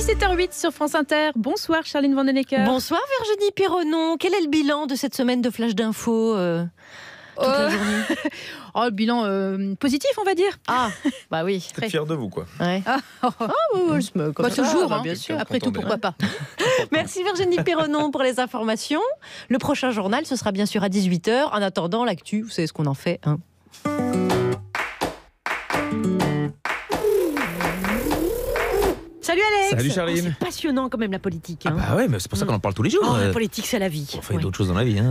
17h08 sur France Inter. Bonsoir Charline Vandenegger. Bonsoir Virginie Pironnon. Quel est le bilan de cette semaine de flash d'infos toute la journée? Le bilan positif, on va dire. Ah, bah oui. Très fier de vous, quoi. Ouais. Oui, je me toujours, bien sûr. Après tout, pourquoi pas. Merci Virginie Pironnon pour les informations. Le prochain journal, ce sera bien sûr à 18h. En attendant, l'actu, vous savez ce qu'on en fait, hein. Salut Alex. Salut Charline. C'est passionnant quand même la politique. Ah bah ouais, mais c'est pour ça qu'on en parle tous les jours. La politique, c'est la vie. On fait d'autres choses dans la vie.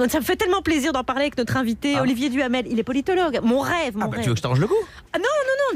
Ça me fait tellement plaisir d'en parler avec notre invité Olivier Duhamel. Il est politologue. Mon rêve. Tu veux que je t'arrange le cou? Ah non,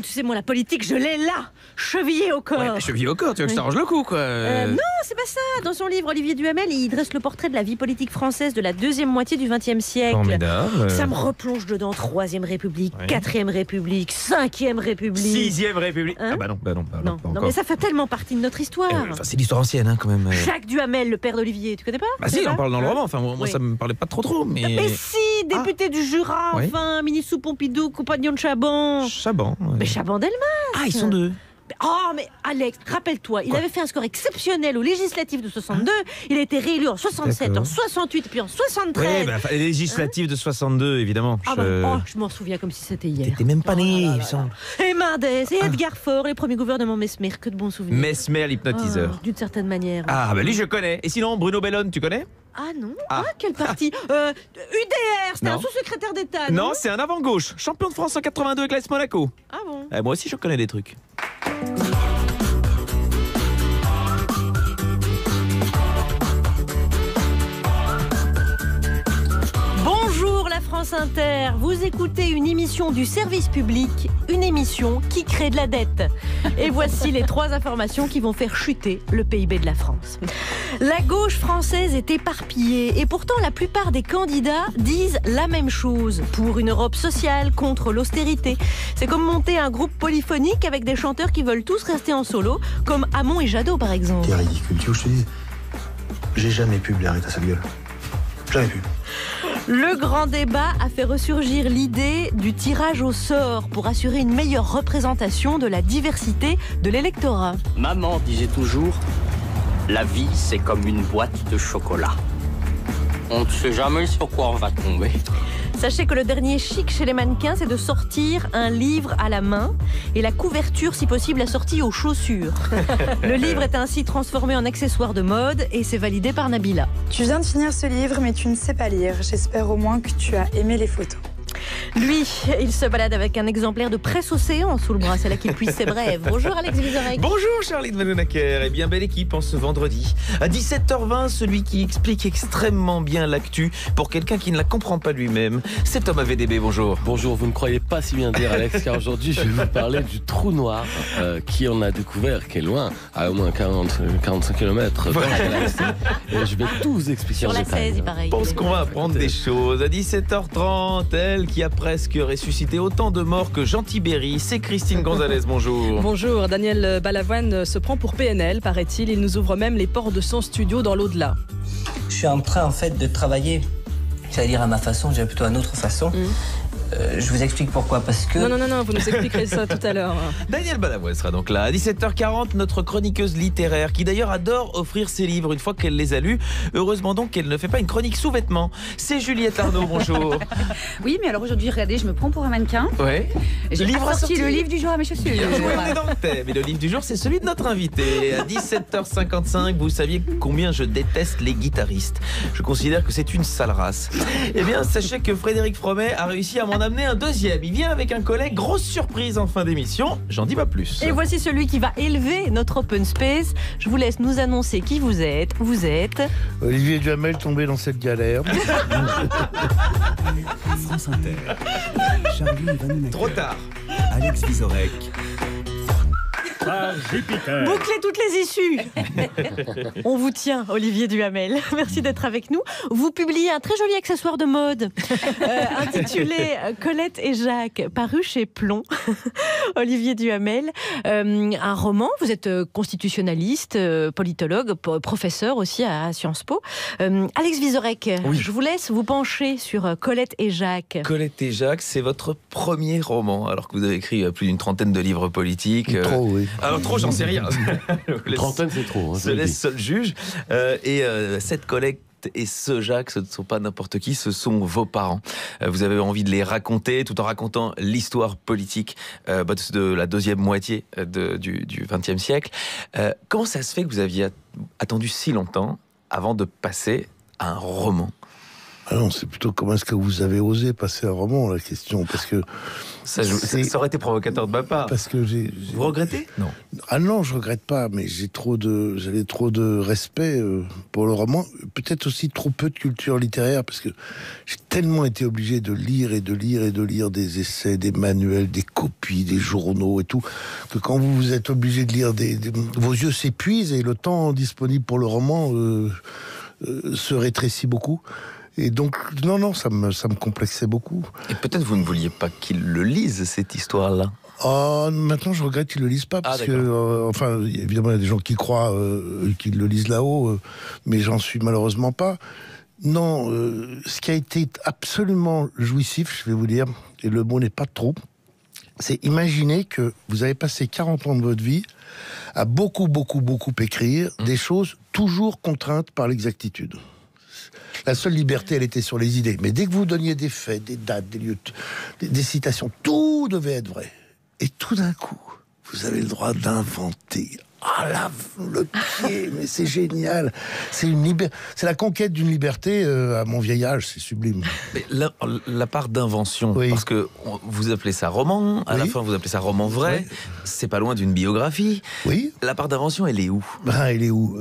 tu sais, moi, la politique, je l'ai là, chevillée au corps. Ouais, chevillée au corps, tu veux que je t'arrange le cou, quoi. Non, c'est pas ça. Dans son livre, Olivier Duhamel, il dresse le portrait de la vie politique française de la deuxième moitié du XXe siècle. Formidable. Ça me replonge dedans. 3e République, 4e République, 5e République. 6e République. Hein? Ah bah non, pas non, encore. mais ça fait tellement partie de notre histoire. C'est l'histoire ancienne, quand même. Jacques Duhamel, le père d'Olivier, tu connais pas? Bah si, on parle dans le roman. Enfin, moi, ça me parlait pas trop, mais. Mais si, député du Jura, enfin, ministre sous Pompidou, compagnon de Chaban. Chaban. Mais Chaban-Delmas. Ah, ils sont deux. Oh, mais Alex, rappelle-toi, il avait fait un score exceptionnel aux législatives de 62. Il a été réélu en 67, en 68, puis en 73. Oui, les législatives de 62, évidemment. Je m'en souviens comme si c'était hier. T'étais même pas né, il me semble. Et Mendès, et Edgar Faure, les premiers gouvernements Mesmer, que de bons souvenirs. Mesmer, l'hypnotiseur. D'une certaine manière. Ah, bah lui, je connais. Et sinon, Bruno Bellone, tu connais? Ah non, quel parti UDR, c'était un sous-secrétaire d'État. Non, c'est un avant-gauche, champion de France en 82 avec l'AS Monaco. Ah bon? Moi aussi, je connais des trucs. Bonjour la France Inter, vous écoutez une émission du service public, une émission qui crée de la dette. Et voici les 3 informations qui vont faire chuter le PIB de la France. La gauche française est éparpillée et pourtant la plupart des candidats disent la même chose. Pour une Europe sociale, contre l'austérité. C'est comme monter un groupe polyphonique avec des chanteurs qui veulent tous rester en solo, comme Hamon et Jadot par exemple. T'es ridicule, tu vois, je te dis. J'ai jamais pu blairer ta sale gueule. Jamais pu. Le grand débat a fait ressurgir l'idée du tirage au sort pour assurer une meilleure représentation de la diversité de l'électorat. Maman disait toujours, la vie c'est comme une boîte de chocolat. On ne sait jamais sur quoi on va tomber. Sachez que le dernier chic chez les mannequins, c'est de sortir un livre à la main et la couverture, si possible, assortie aux chaussures. Le livre est ainsi transformé en accessoire de mode et c'est validé par Nabila. Tu viens de finir ce livre, mais tu ne sais pas lire. J'espère au moins que tu as aimé les photos. Lui, il se balade avec un exemplaire de Presse Océan sous le bras. C'est là qu'il puise ses brèves. Bonjour Alex Vizorek. Bonjour Charline Vandenegger. Eh bien, belle équipe en ce vendredi. À 17h20, celui qui explique extrêmement bien l'actu pour quelqu'un qui ne la comprend pas lui-même, c'est Thomas VDB. Bonjour. Bonjour, vous ne croyez pas si bien dire Alex, car aujourd'hui je vais vous parler du trou noir qui on a découvert, qui est loin, à au moins 45 km dans la galaxie. Et je vais tout vous expliquer sur en la détail. 16, il paraît. Je pense qu'on va apprendre des choses. À 17h30, elle qui a presque ressuscité autant de morts que Jean Tibéri, c'est Christine Gonzalez. Bonjour. Bonjour, Daniel Balavoine se prend pour PNL, paraît-il. Il nous ouvre même les portes de son studio dans l'au-delà. Je suis en train en fait de travailler, j'allais dire à ma façon, je dirais plutôt à notre façon. Je vous explique pourquoi, parce que... Non, vous nous expliquerez ça tout à l'heure. Daniel Balavoine sera donc là. À 17h40, notre chroniqueuse littéraire, qui d'ailleurs adore offrir ses livres une fois qu'elle les a lus. Heureusement donc qu'elle ne fait pas une chronique sous-vêtements. C'est Juliette Arnaud, bonjour. Oui, mais alors aujourd'hui, regardez, je me prends pour un mannequin. Ouais. J'ai sorti le livre du jour à mes chaussures. On est dans le thème. Et le livre du jour, c'est celui de notre invité. À 17h55, vous saviez combien je déteste les guitaristes. Je considère que c'est une sale race. Eh bien, sachez que Frédéric Fromet a réussi à m'en amener un deuxième. Il vient avec un collègue. Grosse surprise en fin d'émission. J'en dis pas plus. Et voici celui qui va élever notre open space. Je vous laisse nous annoncer qui vous êtes. Vous êtes... Olivier Duhamel tombé dans cette galère. France Inter. Charline Vandenegger. Trop tard. Alex Vizorek. Bouclez toutes les issues. On vous tient, Olivier Duhamel. Merci d'être avec nous. Vous publiez un très joli accessoire de mode intitulé Colette et Jacques, paru chez Plomb. Olivier Duhamel, un roman. Vous êtes constitutionnaliste, politologue, professeur aussi à Sciences Po. Alex Vizorek, je vous laisse vous pencher sur Colette et Jacques. Colette et Jacques, c'est votre premier roman, alors que vous avez écrit plus d'une trentaine de livres politiques. Trop, oui. Alors trop, j'en sais rien. Trentaine, c'est trop. Se laisse seul juge. Cette collecte et ce Jacques, ce ne sont pas n'importe qui, ce sont vos parents. Vous avez envie de les raconter tout en racontant l'histoire politique de la deuxième moitié du XXe siècle. Comment ça se fait que vous aviez attendu si longtemps avant de passer à un roman ? Ah non, c'est plutôt comment est-ce que vous avez osé passer un roman, la question, parce que... Ça aurait été provocateur de ma part. Parce que Vous regrettez ? Non. Ah non, je regrette pas, mais j'avais trop de respect pour le roman, peut-être aussi trop peu de culture littéraire, parce que j'ai tellement été obligé de lire et de lire et de lire des essais, des manuels, des copies, des journaux et tout, que quand vous êtes obligé de lire, vos yeux s'épuisent et le temps disponible pour le roman se rétrécit beaucoup. Et donc, non, ça me complexait beaucoup. Et peut-être vous ne vouliez pas qu'ils le lisent, cette histoire-là ? Maintenant, je regrette qu'ils le lisent pas, parce que, évidemment, il y a des gens qui croient qu'ils le lisent là-haut, mais j'en suis malheureusement pas. Non, ce qui a été absolument jouissif, je vais vous dire, et le mot n'est pas trop, c'est imaginer que vous avez passé 40 ans de votre vie à beaucoup écrire des choses toujours contraintes par l'exactitude. La seule liberté, elle était sur les idées. Mais dès que vous donniez des faits, des dates, des lieux, des citations, tout devait être vrai. Et tout d'un coup, vous avez le droit d'inventer. Ah là, le pied, mais c'est génial. C'est la conquête d'une liberté à mon vieil âge, c'est sublime. Mais la part d'invention, oui. Parce que vous appelez ça roman, à la fin vous appelez ça roman vrai, c'est pas loin d'une biographie. Oui. La part d'invention, elle est où ? Elle est où ?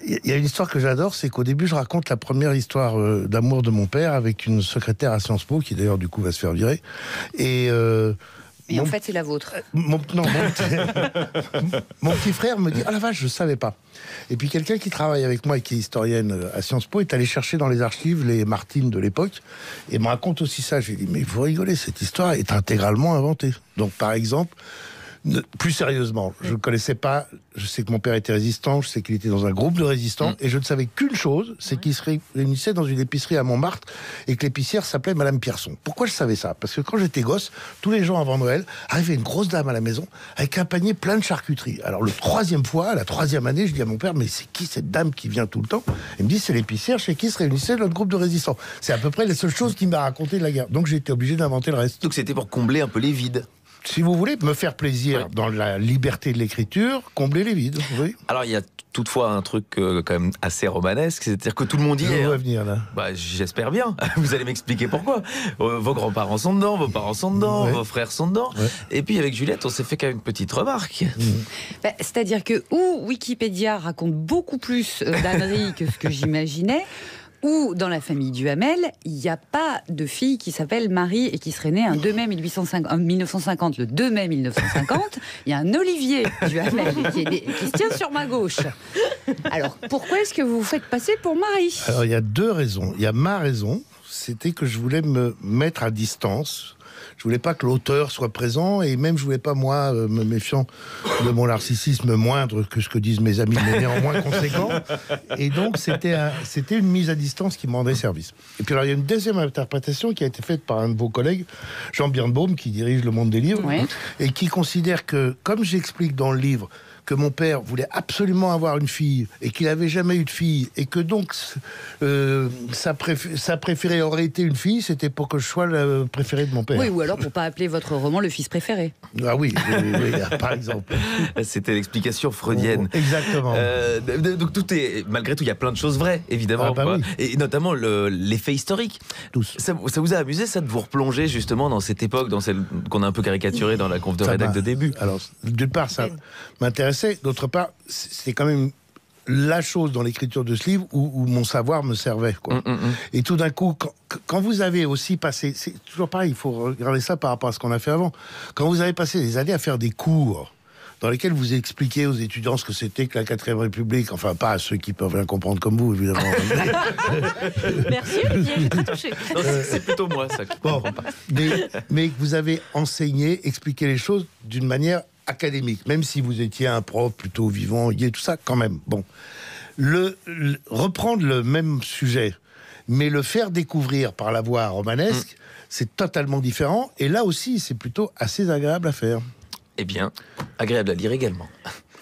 Y a une histoire que j'adore, c'est qu'au début, je raconte la première histoire d'amour de mon père avec une secrétaire à Sciences Po, qui d'ailleurs du coup va se faire virer. Et en fait, c'est la vôtre. Mon petit frère me dit « Ah la vache, je savais pas ». Et puis quelqu'un qui travaille avec moi et qui est historienne à Sciences Po est allé chercher dans les archives les Martines de l'époque et me raconte aussi ça. J'ai dit « Mais vous rigolez, cette histoire est intégralement inventée ». Donc par exemple, plus sérieusement, je ne connaissais pas, je sais que mon père était résistant, je sais qu'il était dans un groupe de résistants, et je ne savais qu'une chose, c'est qu'il se réunissait dans une épicerie à Montmartre, et que l'épicière s'appelait Madame Pierson. Pourquoi je savais ça ? Parce que quand j'étais gosse, tous les jours avant Noël, arrivait une grosse dame à la maison, avec un panier plein de charcuterie. Alors la troisième année, je dis à mon père, mais c'est qui cette dame qui vient tout le temps ? Il me dit, c'est l'épicière chez qui se réunissait notre groupe de résistants. C'est à peu près les seules choses qu'il m'a racontées de la guerre. Donc j'ai été obligé d'inventer le reste. Donc c'était pour combler un peu les vides. Si vous voulez me faire plaisir dans la liberté de l'écriture, combler les vides. Oui. Alors il y a toutefois un truc quand même assez romanesque, c'est-à-dire que tout le monde y est. Venir, là. J'espère bien. Vous allez m'expliquer pourquoi. Vos grands-parents sont dedans, vos parents sont dedans, vos frères sont dedans. Ouais. Et puis avec Juliette, on s'est fait quand même une petite remarque. C'est-à-dire que Wikipédia raconte beaucoup plus d'âneries que ce que j'imaginais. Ou dans la famille Duhamel, il n'y a pas de fille qui s'appelle Marie et qui serait née un 2 mai 1950. Le 2 mai 1950, il y a un Olivier Duhamel qui se tient sur ma gauche. Alors, pourquoi est-ce que vous vous faites passer pour Marie ? Alors, il y a deux raisons. Il y a ma raison, c'était que je voulais me mettre à distance. Je voulais pas que l'auteur soit présent, et même je voulais pas, moi, me méfiant de mon narcissisme moindre que ce que disent mes amis, mais néanmoins conséquent. Et donc, c'était une mise à distance qui me rendait service. Et puis alors, il y a une deuxième interprétation qui a été faite par un de vos collègues, Jean Birnbaum, qui dirige Le Monde des Livres, et qui considère que, comme j'explique dans le livre, que mon père voulait absolument avoir une fille et qu'il n'avait jamais eu de fille, et que donc sa préférée aurait été une fille, c'était pour que je sois le préféré de mon père. Oui, ou alors pour pas appeler votre roman Le Fils préféré. Ah oui, par exemple. C'était l'explication freudienne. Exactement. Donc tout est, malgré tout, il y a plein de choses vraies, évidemment. Oui. Et notamment l'effet historique. Ça vous a amusé, ça, de vous replonger justement dans cette époque, dans celle qu'on a un peu caricaturée dans la conf de rédac de début? Alors, d'une part, ça m'intéresse. D'autre part, c'est quand même la chose dans l'écriture de ce livre où mon savoir me servait, quoi. Et tout d'un coup, quand vous avez aussi passé, c'est toujours pareil, il faut regarder ça par rapport à ce qu'on a fait avant. Quand vous avez passé des années à faire des cours dans lesquels vous expliquez aux étudiants ce que c'était que la 4ème République, enfin pas à ceux qui peuvent rien comprendre comme vous, évidemment. Merci Olivier, j'ai très touché. C'est plutôt moi ça qui comprends pas. Mais vous avez enseigné, expliqué les choses d'une manière académique, même si vous étiez un prof plutôt vivant, et tout ça, quand même. Bon, reprendre le même sujet, mais le faire découvrir par la voie romanesque, c'est totalement différent. Et là aussi, c'est plutôt assez agréable à faire. Eh bien, agréable à lire également.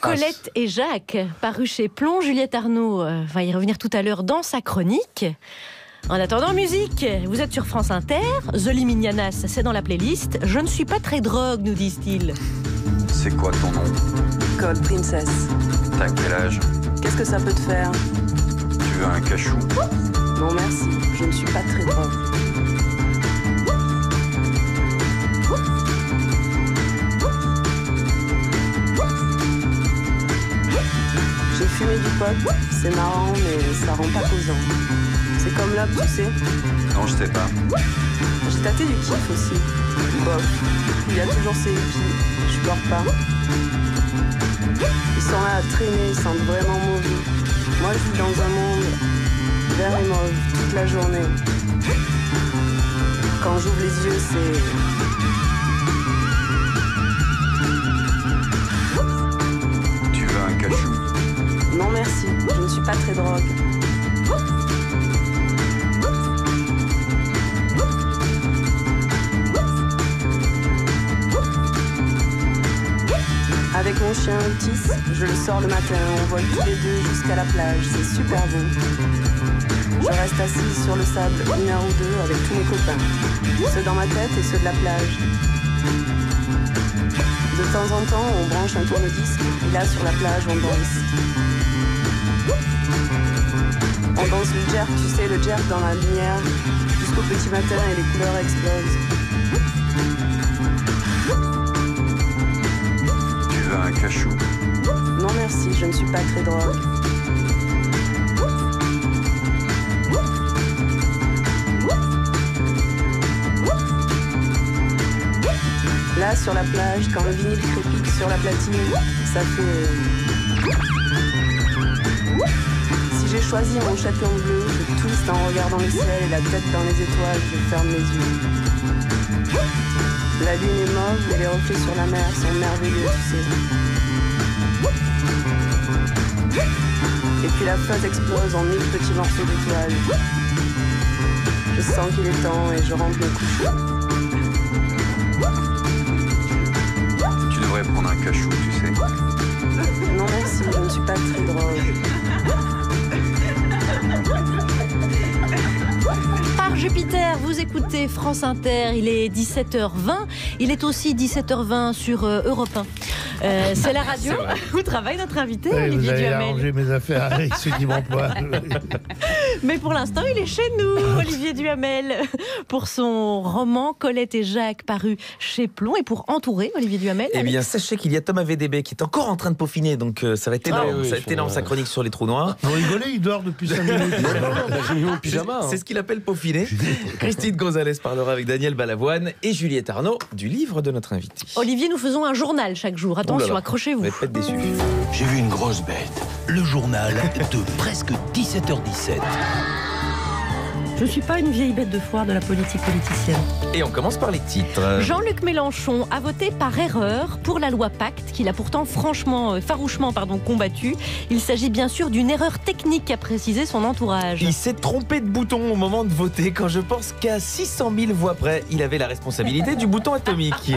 Colette et Jacques, paru chez Plon. Juliette Arnaud va y revenir tout à l'heure dans sa chronique. En attendant, musique, vous êtes sur France Inter. The Liminianas, c'est dans la playlist. Je ne suis pas très drogue, nous disent-ils. C'est quoi ton nom? Cold Princess. T'as quel âge? Qu'est-ce que ça peut te faire? Tu veux un cachou? Non merci, je ne suis pas très drogue. J'ai fumé du pot, c'est marrant mais ça rend pas causant. C'est comme l'op, tu sais. Non, je sais pas. J'ai tâté du kiff aussi. Bof, il y a toujours ces hippies, je pleure pas. Ils sont là à traîner, ils sentent vraiment mauvais. Moi je vis dans un monde vert et mauve toute la journée. Quand j'ouvre les yeux, c'est... Tu veux un cachou? Non merci, je ne suis pas très drogue. Avec mon chien Otis, je le sors le matin, on vole tous les deux jusqu'à la plage, c'est super beau. Je reste assise sur le sable 1 heure ou 2 avec tous mes copains, ceux dans ma tête et ceux de la plage. De temps en temps, on branche un tourne-disque, et là sur la plage, on danse. On danse le jerk, tu sais, le jerk dans la lumière, jusqu'au petit matin et les couleurs explosent. Un cachou? Non merci, je ne suis pas très drogue. Là, sur la plage, quand le vinyle crépite sur la platine, ça fait... Si j'ai choisi mon châtillon bleu, je twiste en regardant le ciel et la tête dans les étoiles, je ferme les yeux. La lune est mauve et les reflets sur la mer sont merveilleux, tu sais. Et puis la feuille explose en 1000 petits morceaux d'étoiles. Je sens qu'il est temps et je rentre me coucher. Tu devrais prendre un cachou, tu sais. Non merci, je ne suis pas très drogue. Par Jupiter, vous écoutez France Inter, il est 17h20, il est aussi 17h20 sur Europe 1. C'est la radio où travaille notre invité, Oui, Olivier vous allez Duhamel. arranger mes affaires avec ce qui m'emploie. Mais pour l'instant, il est chez nous, Olivier Duhamel, pour son roman Colette et Jacques, paru chez Plon. Et pour entourer Olivier Duhamel... Eh bien, sachez qu'il y a Thomas VDB qui est encore en train de peaufiner, donc ça va être énorme. oui, ça va être énorme, sa chronique sur les trous noirs. Vous rigolez, il dort depuis 5 minutes. J'ai mis mon pyjama. C'est ce qu'il appelle peaufiner. Christine Gonzalez parlera avec Daniel Balavoine et Juliette Arnaud du livre de notre invité. Olivier, nous faisons un journal chaque jour. Attention, accrochez-vous. Vous n'êtes pas déçus. J'ai vu une grosse bête. Le journal de presque 17h17. Je ne suis pas une vieille bête de foire de la politique politicienne. Et on commence par les titres. Jean-Luc Mélenchon a voté par erreur pour la loi Pacte, qu'il a pourtant farouchement combattu. Il s'agit bien sûr d'une erreur technique, a précisé son entourage. Il s'est trompé de bouton au moment de voter. Quand je pense qu'à 600 000 voix près, il avait la responsabilité du bouton atomique.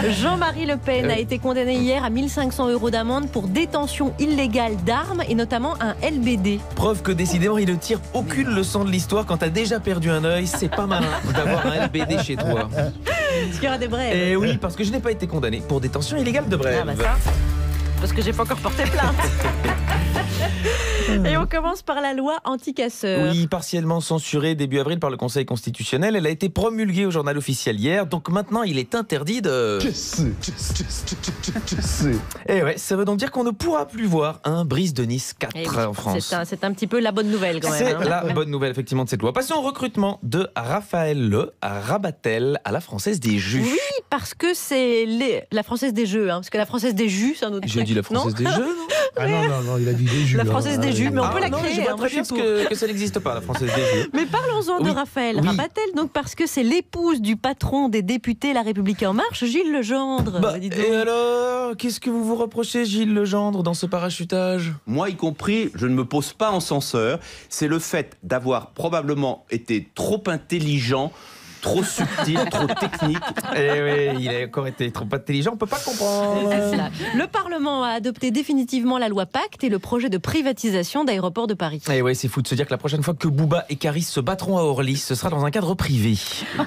Jean-Marie Le Pen a été condamné hier à 1 500 € d'amende pour détention illégale d'armes et notamment un LBD. Preuve que décidément, il ne tire aucune leçon de l'histoire. Quand t'as déjà perdu un œil, c'est pas malin d'avoir un LBD chez toi. Parce qu'il y aura des brèves. Et oui, parce que je n'ai pas été condamné pour détention illégale de brèves. Ah bah ça, parce que j'ai pas encore porté plainte. Et on commence par la loi anti-casseurs. Oui, partiellement censurée début avril par le Conseil constitutionnel. Elle a été promulguée au journal officiel hier. Donc maintenant, il est interdit de... Et ouais, ça veut donc dire qu'on ne pourra plus voir un Brise de Nice 4 en France. C'est un petit peu la bonne nouvelle quand même. C'est la bonne nouvelle effectivement de cette loi. Passons au recrutement de Raphaël Le à Rabatel à la Française des Jus. Oui, parce que c'est la Française des Jeux. Parce que la Française des Jus, c'est un autre truc. J'ai dit la Française des Jeux, non? Ah non, il a dit des jus. La Française des Jus, mais on peut la non, créer. je vois très bien que ça n'existe pas, la Française des Jeux. Mais parlons-en de Raphaël Rabatel, donc parce que c'est l'épouse du patron des députés La République En Marche, Gilles Legendre. Et alors, qu'est-ce que vous vous reprochez, Gilles Legendre, dans ce parachutage? Moi y compris, je ne me pose pas en censeur. C'est le fait d'avoir probablement été trop intelligent trop subtil, trop technique. Et oui, il a encore été trop intelligent, on peut pas comprendre. C'est cela. Le Parlement a adopté définitivement la loi Pacte et le projet de privatisation d'Aéroports de Paris. Et ouais, c'est fou de se dire que la prochaine fois que Booba et Caris se battront à Orly, ce sera dans un cadre privé.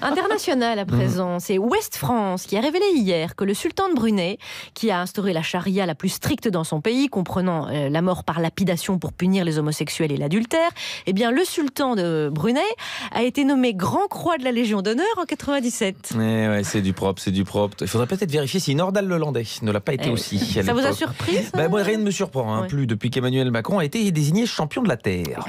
International à présent, c'est Ouest France qui a révélé hier que le sultan de Brunei, qui a instauré la charia la plus stricte dans son pays, comprenant la mort par lapidation pour punir les homosexuels et l'adultère, eh bien le sultan de Brunei a été nommé Grand Croix de la Légion d'honneur en 97. Ouais, c'est du propre, c'est du propre. Il faudrait peut-être vérifier si Nordal Lelandais ne l'a pas été aussi. Ça vous a surpris ça moi, rien ne me surprend, plus depuis qu'Emmanuel Macron a été désigné champion de la Terre.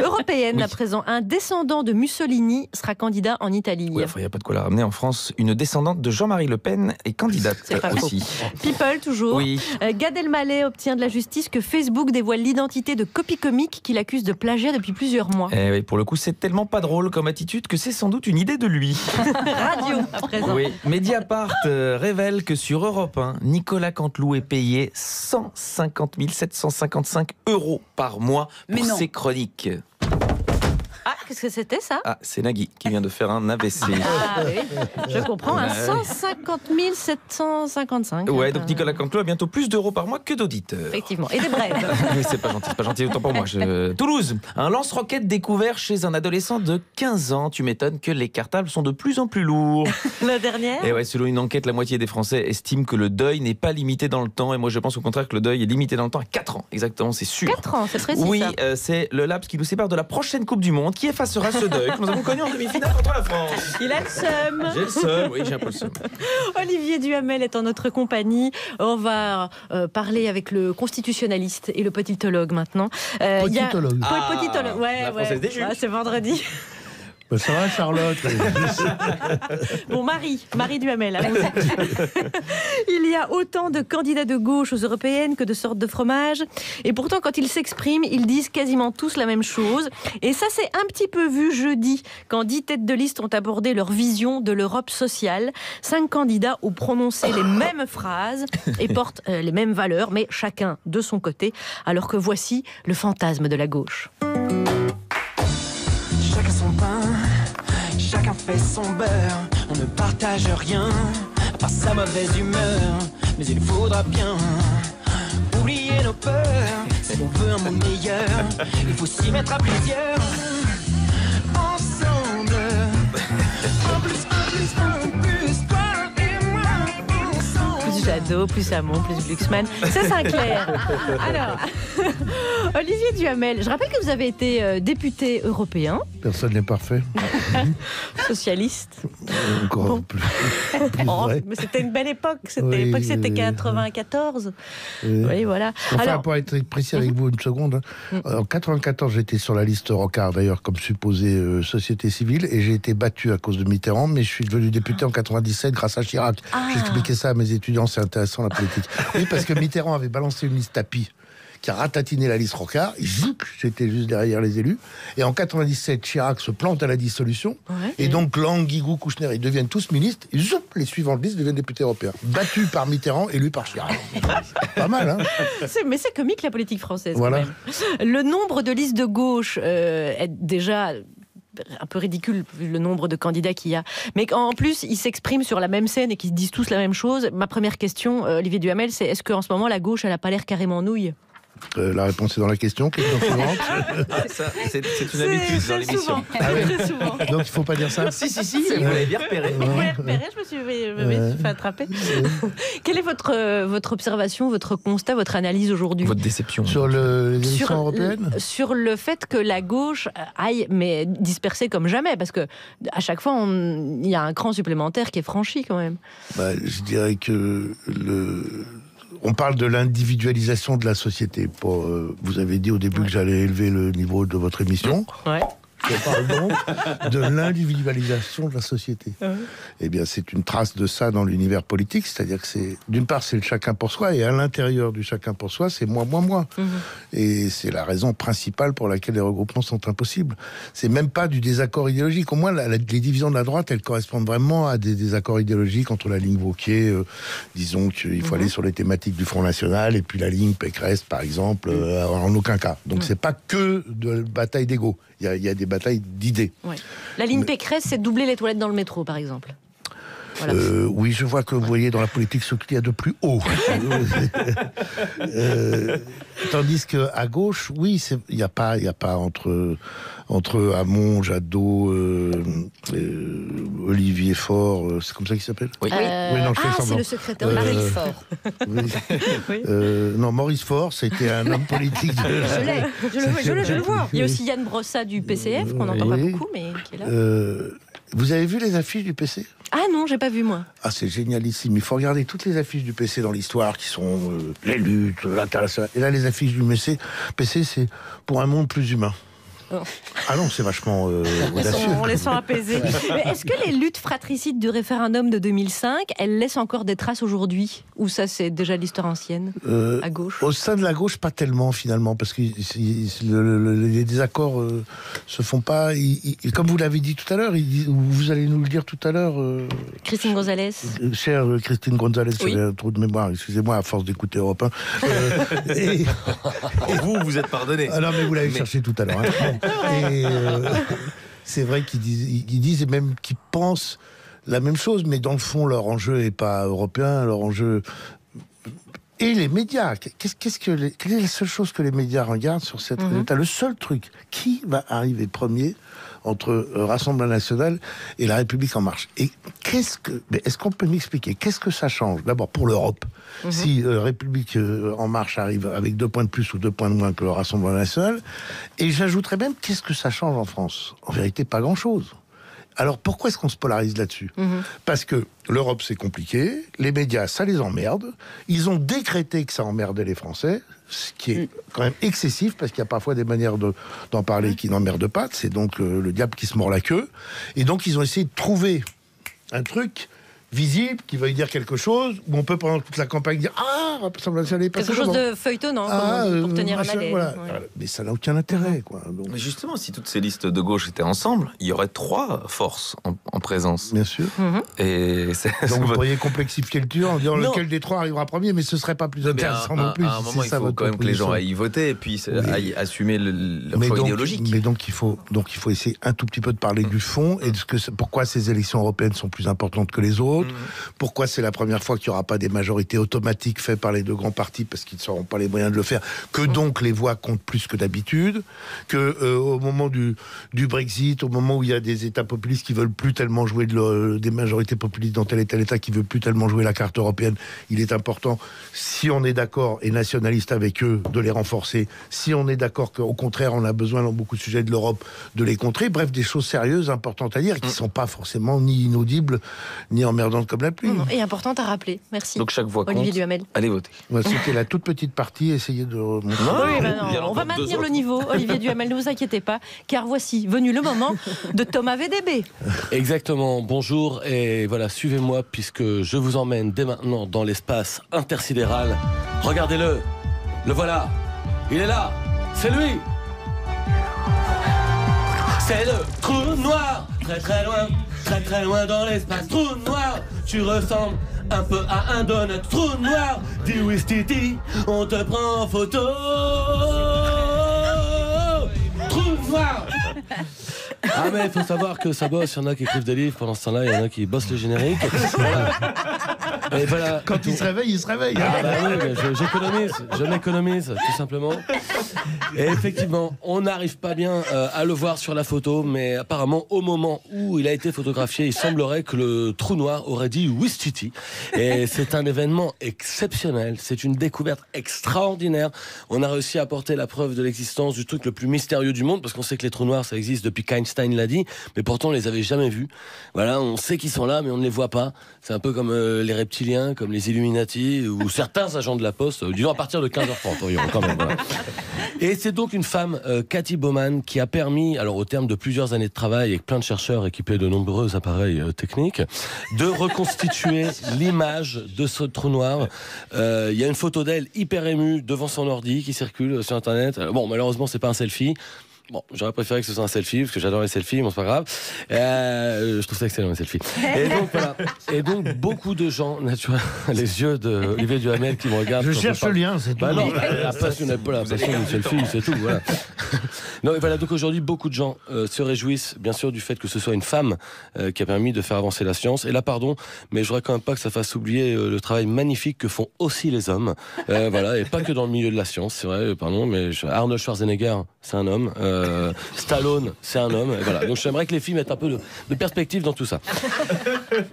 Européenne à présent, un descendant de Mussolini sera candidat en Italie. Il n'y a pas de quoi la ramener en France. Une descendante de Jean-Marie Le Pen est candidate aussi. People toujours. Oui. Gad Elmaleh obtient de la justice que Facebook dévoile l'identité de Copy Comic qu'il accuse de plagiat depuis plusieurs mois. Oui, pour le coup, c'est tellement pas drôle comme attitude que c'est sans doute une idée de lui. Radio à présent. Oui. Mediapart révèle que sur Europe 1, Nicolas Canteloup est payé 150 755 € par mois pour ses chroniques. Ah, qu'est-ce que c'était ça? Ah, c'est Nagui qui vient de faire un AVC. Ah oui, je comprends, 150 755. Ouais, donc Nicolas Canteloup a bientôt plus d'euros par mois que d'auditeurs. Effectivement, et des brèves. Mais c'est pas gentil, autant pour moi. Toulouse, un lance-roquette découvert chez un adolescent de 15 ans. Tu m'étonnes que les cartables sont de plus en plus lourds. La dernière? Et ouais, selon une enquête, la moitié des Français estiment que le deuil n'est pas limité dans le temps. Et moi, je pense au contraire que le deuil est limité dans le temps à 4 ans. Exactement, c'est sûr. 4 ans, c'est précis. Oui, c'est le laps qui nous sépare de la prochaine Coupe du Monde qui effacera ce deuil que nous avons connu en demi-finale contre la France. Il a le seum. J'ai le seum, oui, j'ai un peu le seum. Olivier Duhamel est en notre compagnie. On va parler avec le constitutionnaliste et le politologue maintenant. Politologue. Politologue, ouais. La Française des Jupes. C'est vendredi. Ça va, Charlotte? Bon, Marie Duhamel. Il y a autant de candidats de gauche aux européennes que de sortes de fromage. Et pourtant, quand ils s'expriment, ils disent quasiment tous la même chose. Et ça, c'est un petit peu vu jeudi, quand 10 têtes de liste ont abordé leur vision de l'Europe sociale. 5 candidats ont prononcé les mêmes phrases et portent les mêmes valeurs, mais chacun de son côté. Alors que voici le fantasme de la gauche. Chacun son pain, chacun fait son beurre. On ne partage rien, à part sa mauvaise humeur. Mais il faudra bien oublier nos peurs. Si on veut un monde meilleur, il faut s'y mettre à plusieurs. Ensemble, en plus, toi et moi, ensemble. Plus Jadot, plus Hamon, plus Glucksmann. C'est Sinclair. Alors, Olivier Duhamel, je rappelle que vous avez été député européen. Personne n'est parfait. Socialiste. Encore plus vrai. Mais c'était une belle époque. C'était 94. Oui, voilà. Enfin, Alors, pour être précis avec vous une seconde, en 94, j'étais sur la liste Rocard, d'ailleurs, comme supposé société civile, et j'ai été battu à cause de Mitterrand, mais je suis devenu député en 97 grâce à Chirac. J'expliquais ça à mes étudiants, c'est intéressant la politique. Oui, parce que Mitterrand avait balancé une liste tapis qui a ratatiné la liste Rocard, j'étais juste derrière les élus, et en 97, Chirac se plante à la dissolution, et donc Lang, Guigou, Kouchner, ils deviennent tous ministres, et les suivants de liste deviennent députés européens. Battus par Mitterrand, élus par Chirac. Pas mal, hein? Mais c'est comique la politique française, voilà. Quand même. Le nombre de listes de gauche est déjà un peu ridicule vu le nombre de candidats qu'il y a. Mais en plus, ils s'expriment sur la même scène et qu'ils disent tous la même chose. Ma première question, Olivier Duhamel, c'est est-ce qu'en ce moment, la gauche, elle n'a pas l'air carrément nouille? La réponse est dans la question. Question suivante. C'est une habitude dans l'émission. Très souvent. Donc il ne faut pas dire ça. Si, vous l'avez bien repéré. Vous l'avez repéré, je me suis fait attraper. Quelle est votre observation, votre constat, votre analyse aujourd'hui? Votre déception. Sur les élections européennes? Sur le fait que la gauche aille, mais dispersée comme jamais, parce que à chaque fois, il y a un cran supplémentaire qui est franchi quand même. Je dirais que on parle de l'individualisation de la société. Vous avez dit au début que j'allais élever le niveau de votre émission. Ouais. Je parle donc de l'individualisation de la société. Eh bien, c'est une trace de ça dans l'univers politique, c'est-à-dire que d'une part, c'est le chacun pour soi, et à l'intérieur du chacun pour soi, c'est moi. Et c'est la raison principale pour laquelle les regroupements sont impossibles. C'est même pas du désaccord idéologique. Au moins, les divisions de la droite, elles correspondent vraiment à des désaccords idéologiques entre la ligne Wauquiez, disons qu'il faut aller sur les thématiques du Front National, et puis la ligne Pécresse, par exemple, en aucun cas. Donc, c'est pas que de bataille d'ego. Il y a des batailles bataille d'idées. Ouais. La ligne Pécresse, c'est de doubler les toilettes dans le métro, par exemple. Voilà. Oui, je vois que vous voyez dans la politique ce qu'il y a de plus haut. Tandis qu'à gauche, oui, il n'y a pas entre Hamon, Jadot, Olivier Faure, c'est comme ça qu'il s'appelle ? Oui. Non, c'est le secrétaire Maurice Faure. Oui. Non, Maurice Faure, c'était un homme politique. Je le vois. Il y a aussi Yann Brossat du PCF, qu'on n'entend pas beaucoup, mais qui est là. Vous avez vu les affiches du PC ? Ah non, j'ai pas vu moi. Ah, c'est génialissime. Il faut regarder toutes les affiches du PC dans l'histoire qui sont les luttes, l'international. Et là, les affiches du PC, c'est pour un monde plus humain. Oh. Ah non, c'est vachement audacieux. On les sent apaisés. Mais est-ce que les luttes fratricides du référendum de 2005, elles laissent encore des traces aujourd'hui ? Ou ça, c'est déjà l'histoire ancienne, à gauche ? Au sein de la gauche, pas tellement, finalement, parce que les désaccords se font pas. Comme vous l'avez dit tout à l'heure, vous allez nous le dire tout à l'heure... Christine Gonzalez. Chère Christine Gonzalez, oui. J'avais un trou de mémoire, excusez-moi, à force d'écouter Europe 1. Et vous êtes pardonné. Ah non, mais vous l'avez cherché tout à l'heure. Hein. Et c'est vrai qu'ils disent et même qu'ils pensent la même chose, mais dans le fond, leur enjeu n'est pas européen, leur enjeu... Et les médias, quelle est la seule chose que les médias regardent sur cette résultat ? Le seul truc, qui va arriver premier entre Rassemblement National et La République En Marche ? Et est-ce qu'on peut m'expliquer qu'est-ce que ça change ? D'abord pour l'Europe, si République En Marche arrive avec 2 points de plus ou 2 points de moins que le Rassemblement National, et j'ajouterais même qu'est-ce que ça change en France ? En vérité, pas grand-chose. Alors pourquoi est-ce qu'on se polarise là-dessus ? Parce que l'Europe c'est compliqué, les médias ça les emmerde, ils ont décrété que ça emmerdait les Français, ce qui est quand même excessif parce qu'il y a parfois des manières d'en parler qui n'emmerdent pas, c'est donc le diable qui se mord la queue, et donc ils ont essayé de trouver un truc visible, qui veuille dire quelque chose, où on peut pendant toute la campagne dire ça va aller passer quelque chose de feuilletonnant pour tenir un haleine. Voilà. Ouais. Mais ça n'a aucun intérêt, quoi. Donc... Mais justement, si toutes ces listes de gauche étaient ensemble, il y aurait 3 forces en présence. Bien sûr. Et donc vous pourriez complexifier le dur en disant lequel des 3 arrivera premier, mais ce serait pas plus intéressant non plus. À un moment, il faut quand même que les gens aillent voter et puis aillent assumer leur choix idéologique. Mais donc il faut essayer un tout petit peu de parler du fond et de pourquoi ces élections européennes sont plus importantes que les autres. Pourquoi c'est la première fois qu'il n'y aura pas des majorités automatiques faites par les 2 grands partis parce qu'ils ne sauront pas les moyens de le faire, que donc les voix comptent plus que d'habitude, que au moment du Brexit, au moment où il y a des États populistes qui veulent plus tellement jouer des majorités populistes dans tel et tel État qui veulent plus tellement jouer la carte européenne, il est important, si on est d'accord et nationaliste avec eux, de les renforcer, si on est d'accord qu'au contraire on a besoin dans beaucoup de sujets de l'Europe de les contrer, bref, des choses sérieuses, importantes à dire, qui ne sont pas forcément ni inaudibles, ni emmerdantes comme la pluie. Et importante à rappeler. Merci. Donc chaque voix Olivier compte. Duhamel. Allez voter. C'était la toute petite partie, essayez de remonter. On va maintenir le niveau, Olivier Duhamel, ne vous inquiétez pas, car voici venu le moment de Thomas VDB. Exactement, bonjour, et voilà, suivez-moi, puisque je vous emmène dès maintenant dans l'espace intersidéral. Regardez-le, le voilà, il est là, c'est lui. C'est le trou noir, très très loin dans l'espace. Trou noir, tu ressembles un peu à un donut. Trou noir, dis oui Titi, on te prend en photo. Trou noir. Ah mais il faut savoir que ça bosse, il y en a qui écrivent des livres pendant ce temps-là, il y en a qui bossent le générique. Voilà. Et voilà. Quand il se réveille, il se réveille. Ah bah oui, je m'économise, tout simplement. Et effectivement, on n'arrive pas bien à le voir sur la photo, mais apparemment, au moment où il a été photographié, il semblerait que le trou noir aurait dit Ouistiti. Et c'est un événement exceptionnel, c'est une découverte extraordinaire. On a réussi à apporter la preuve de l'existence du truc le plus mystérieux du monde, parce qu'on sait que les trous noirs, ça existe depuis qu'Einstein l'a dit, mais pourtant on les avait jamais vus. Voilà, on sait qu'ils sont là, mais on ne les voit pas. C'est un peu comme les reptiliens, comme les Illuminati, ou certains agents de la Poste, disons à partir de 15h30 environ, quand même. Voilà. Et c'est donc une femme, Cathy Bowman, qui a permis, alors au terme de plusieurs années de travail avec plein de chercheurs équipés de nombreux appareils techniques, de reconstituer l'image de ce trou noir. Il y a une photo d'elle hyper émue devant son ordi qui circule sur Internet. Bon, malheureusement, c'est pas un selfie. Bon, j'aurais préféré que ce soit un selfie, parce que j'adore les selfies, mais c'est pas grave. Je trouve ça excellent, les selfies. Et donc, voilà. Et donc, beaucoup de gens, naturellement, les yeux d'Olivier Duhamel qui me regardent. Je cherche le lien, c'est tout. Bah non, la passion n'est pas la passion d'une selfie, c'est tout, voilà. Non, et voilà, donc aujourd'hui, beaucoup de gens se réjouissent, bien sûr, du fait que ce soit une femme qui a permis de faire avancer la science. Et là, pardon, mais je voudrais quand même pas que ça fasse oublier le travail magnifique que font aussi les hommes. Voilà, et pas que dans le milieu de la science, c'est vrai, pardon, mais Arnold Schwarzenegger, c'est un homme. Stallone, c'est un homme. Et voilà. Donc j'aimerais que les filles mettent un peu de perspective dans tout ça.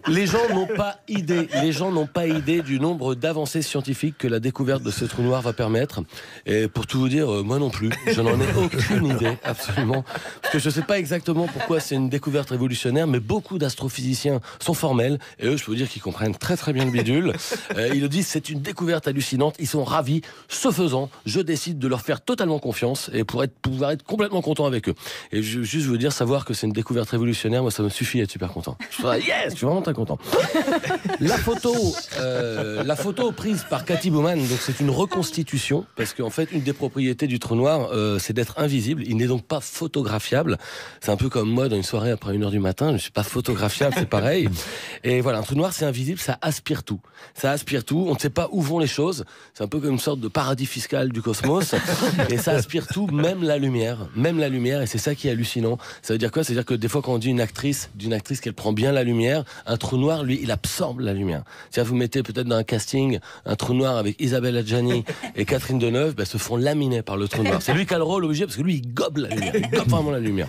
Les gens n'ont pas idée du nombre d'avancées scientifiques que la découverte de ce trou noir va permettre. Et pour tout vous dire, moi non plus, je n'en ai aucune idée, absolument. Parce que je ne sais pas exactement pourquoi c'est une découverte révolutionnaire, mais beaucoup d'astrophysiciens sont formels. Et eux, je peux vous dire qu'ils comprennent très très bien le bidule. Ils le disent, c'est une découverte hallucinante. Ils sont ravis. Ce faisant, je décide de leur faire totalement confiance et pouvoir être complètement content avec eux. Et juste vous dire, savoir que c'est une découverte révolutionnaire, moi ça me suffit à être super content. Je suis vraiment très content. La photo prise par Cathy Bowman, donc c'est une reconstitution, parce qu'en fait une des propriétés du trou noir, c'est d'être invisible. Il n'est donc pas photographiable. C'est un peu comme moi dans une soirée après 1h du matin, je ne suis pas photographiable, c'est pareil. Et voilà, un trou noir c'est invisible, ça aspire tout. Ça aspire tout, on ne sait pas où vont les choses. C'est un peu comme une sorte de paradis fiscal du cosmos. Et ça aspire tout, même la lumière, et c'est ça qui est hallucinant. Ça veut dire quoi? Ça veut dire que des fois quand on dit d'une actrice qu'elle prend bien la lumière, un trou noir, lui, il absorbe la lumière. C'est-à-dire vous mettez peut-être dans un casting un trou noir avec Isabelle Adjani et Catherine Deneuve, se font laminer par le trou noir. C'est lui qui a le rôle obligé parce que lui, il gobe la lumière, il gobe vraiment la lumière.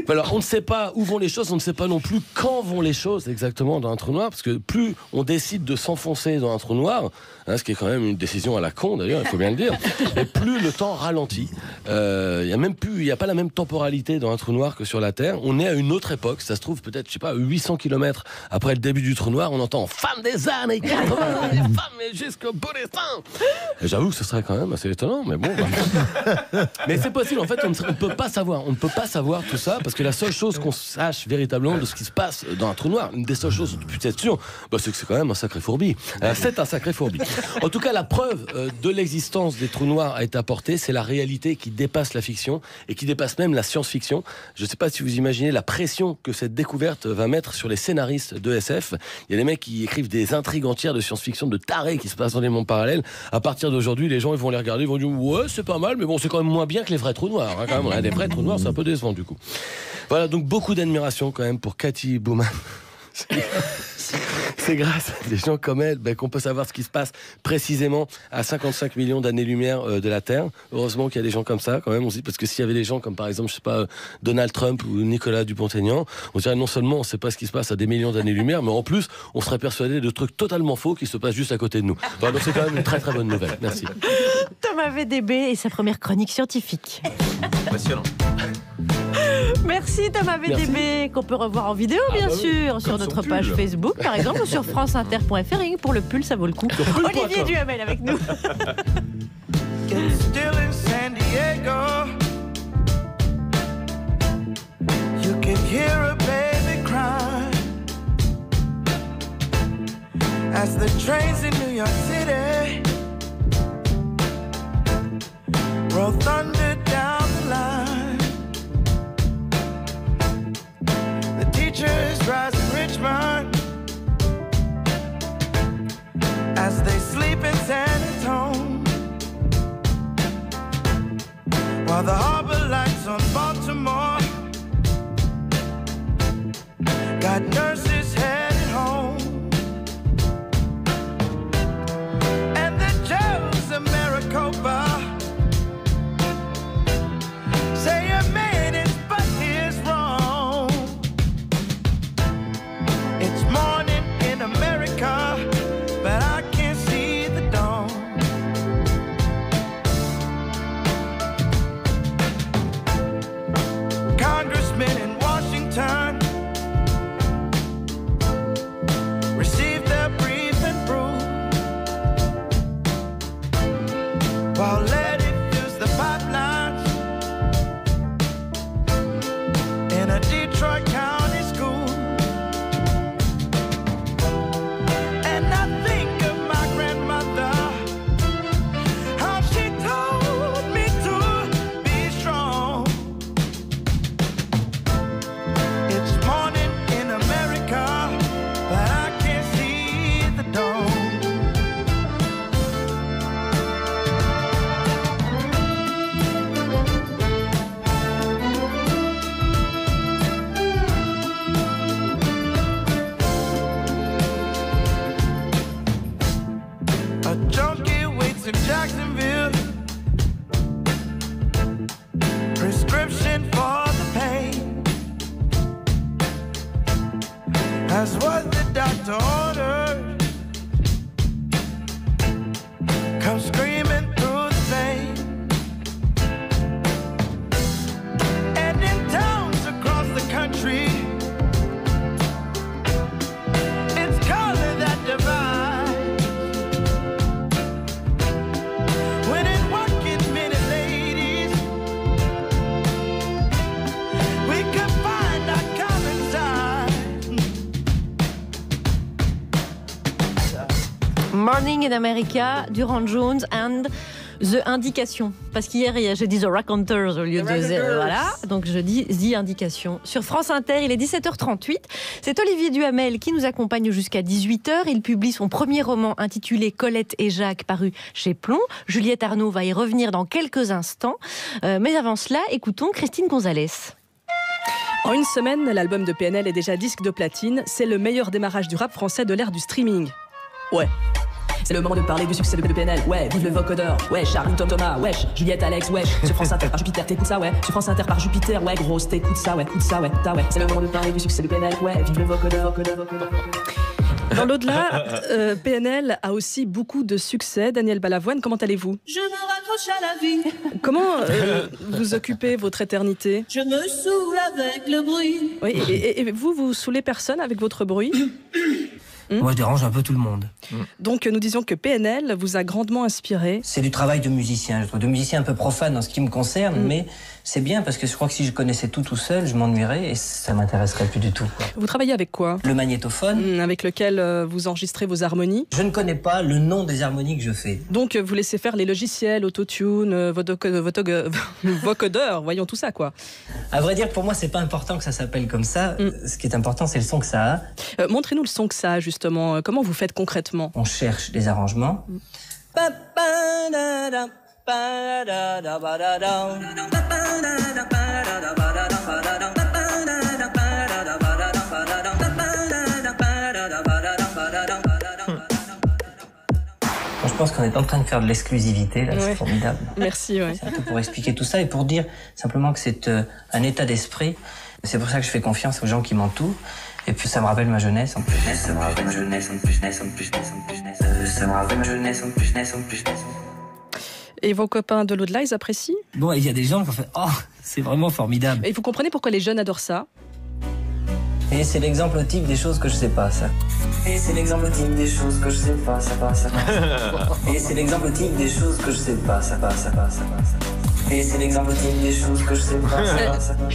Alors, on ne sait pas où vont les choses, on ne sait pas non plus quand vont les choses exactement dans un trou noir, parce que plus on décide de s'enfoncer dans un trou noir, ce qui est quand même une décision à la con d'ailleurs, il faut bien le dire, et plus le temps ralentit. Il n'y a pas la même temporalité dans un trou noir que sur la Terre. On est à une autre époque, ça se trouve peut-être, 800 km après le début du trou noir, on entend « Femme des années 80, les femmes jusqu'au bout des temps !» Et j'avoue que ce serait quand même assez étonnant, mais bon. Mais c'est possible, en fait, on ne peut pas savoir tout ça, parce que la seule chose qu'on sache véritablement de ce qui se passe dans un trou noir, une des seules choses dont on peut être sûr, c'est que c'est quand même un sacré fourbi. C'est un sacré fourbi. En tout cas, la preuve de l'existence des trous noirs a été apportée, c'est la réalité qui dépasse la fiction et qui dépasse même la science-fiction. Je ne sais pas si vous imaginez la pression que cette découverte va mettre sur les scénaristes de SF. Il y a des mecs qui écrivent des intrigues entières de science-fiction, de tarés qui se passent dans des mondes parallèles. À partir d'aujourd'hui, les gens ils vont les regarder, ils vont dire ouais, c'est pas mal, mais bon, c'est quand même moins bien que les vrais trous noirs. Quand même, on a des vrais trous noirs, c'est un peu décevant du coup. Voilà, donc beaucoup d'admiration quand même pour Cathy Bowman. C'est grâce à des gens comme elle qu'on peut savoir ce qui se passe précisément à 55 millions d'années-lumière de la Terre. Heureusement qu'il y a des gens comme ça quand même, on se dit, parce que s'il y avait des gens comme par exemple, Donald Trump ou Nicolas Dupont-Aignan, on dirait non seulement on ne sait pas ce qui se passe à des millions d'années-lumière, mais en plus on serait persuadé de trucs totalement faux qui se passent juste à côté de nous. Donc c'est quand même une très très bonne nouvelle. Merci. Thomas VDB et sa première chronique scientifique. Passionnant. Merci Thomas VDB, qu'on peut revoir en vidéo bien sûr, sur notre page Facebook par exemple, ou sur franceinter.fr. Pour le pull, ça vaut le coup. Olivier Duhamel avec nous. Still in San Diego, you can hear a baby cry as the trains in New York City roll thunder down the line. Teachers rise in Richmond as they sleep in San Antonio, while the harbor lights on Baltimore got nurses headed home, and the Joes of Maricopa say you made it, but here's wrong. It's morning in America, but I can't see the dawn. Congressmen in Washington Morning in America, Durand Jones and The Indication. Parce qu'hier, j'ai dit The Raconteurs au lieu de The... Voilà, donc je dis The Indication. Sur France Inter, il est 17h38. C'est Olivier Duhamel qui nous accompagne jusqu'à 18h. Il publie son premier roman intitulé Colette et Jacques, paru chez Plomb. Juliette Arnaud va y revenir dans quelques instants. Mais avant cela, écoutons Christine Gonzalez. En une semaine, l'album de PNL est déjà disque de platine. C'est le meilleur démarrage du rap français de l'ère du streaming. Ouais. C'est le moment de parler du succès de PNL. Ouais, vive le vocodeur. Ouais, Charlie Thomas. Wesh, Juliette Alex. Wesh, sur France Inter par Jupiter, t'écoutes ça. Ouais, sur France Inter par Jupiter. Ouais, grosse, t'écoutes ça. Ouais, écoute ça. Ouais, t'as ouais. C'est le moment de parler du succès de PNL. Ouais, vive le vocodeur. Dans l'au-delà, PNL a aussi beaucoup de succès. Daniel Balavoine, comment allez-vous? Je me raccroche à la vie. Comment vous occupez votre éternité? Je me saoule avec le bruit. Oui, et vous saoulez personne avec votre bruit? Moi, je dérange un peu tout le monde. Donc, nous disions que PNL vous a grandement inspiré. C'est du travail de musicien, je trouve, de musicien un peu profane en ce qui me concerne, mais c'est bien parce que je crois que si je connaissais tout seul, je m'ennuierais et ça m'intéresserait plus du tout. Vous travaillez avec quoi? Le magnétophone. Avec lequel vous enregistrez vos harmonies. Je ne connais pas le nom des harmonies que je fais. Donc, vous laissez faire les logiciels, autotune, vocodeur, voyons tout ça, quoi. À vrai dire, pour moi, c'est pas important que ça s'appelle comme ça. Ce qui est important, c'est le son que ça a. Montrez-nous le son que ça a, justement. Comment vous faites concrètement? On cherche des arrangements. Je pense qu'on est en train de faire de l'exclusivité, là, c'est formidable. Merci, ouais. C'est un peu pour expliquer tout ça et pour dire simplement que c'est un état d'esprit. C'est pour ça que je fais confiance aux gens qui m'entourent. Et puis ça me rappelle ma jeunesse en plus. Ça me rappelle ma jeunesse en plus. Ça me rappelle ma jeunesse en plus. Et vos copains de l'au-delà, ils apprécient? Bon, il y a des gens qui ont fait « Oh, c'est vraiment formidable !» Et vous comprenez pourquoi les jeunes adorent ça? Et c'est l'exemple type des choses que je sais pas, ça. Et c'est l'exemple type des choses que je sais pas, ça passe. Et c'est l'exemple type des choses que je sais pas, ça passe. Et c'est l'exemple type des choses que je sais pas, ça passe.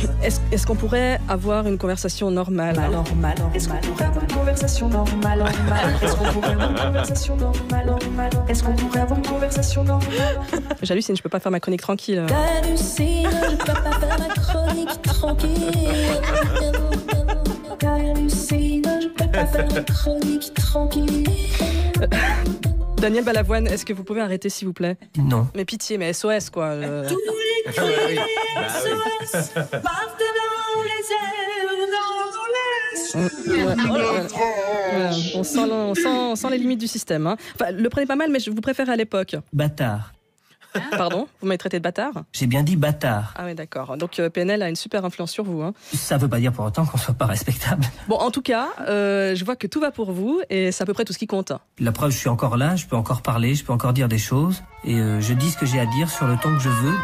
Est-ce qu'on pourrait avoir une conversation normale? Est-ce qu'on pourrait avoir une conversation normale? Est-ce qu'on pourrait avoir une conversation normale? Est-ce qu'on pourrait avoir une conversation normale? J'hallucine, je peux pas faire ma chronique tranquille. J'hallucine, je peux pas faire ma chronique tranquille. J'hallucine, je peux pas faire ma chronique tranquille. Daniel Balavoine, est-ce que vous pouvez arrêter, s'il vous plaît? Non. Mais pitié, mais SOS, quoi. Tous les cris SOS partent dans les airs, On sent les limites du système. Hein. Enfin, le prenez pas mal, mais je vous préfère à l'époque. Bâtard. Pardon? Vous m'avez traité de bâtard? J'ai bien dit bâtard. Ah oui, d'accord. Donc PNL a une super influence sur vous. Hein. Ça veut pas dire pour autant qu'on soit pas respectable. Bon, en tout cas, je vois que tout va pour vous et c'est à peu près tout ce qui compte. La preuve, je suis encore là, je peux encore parler, je peux encore dire des choses. Et je dis ce que j'ai à dire sur le ton que je veux.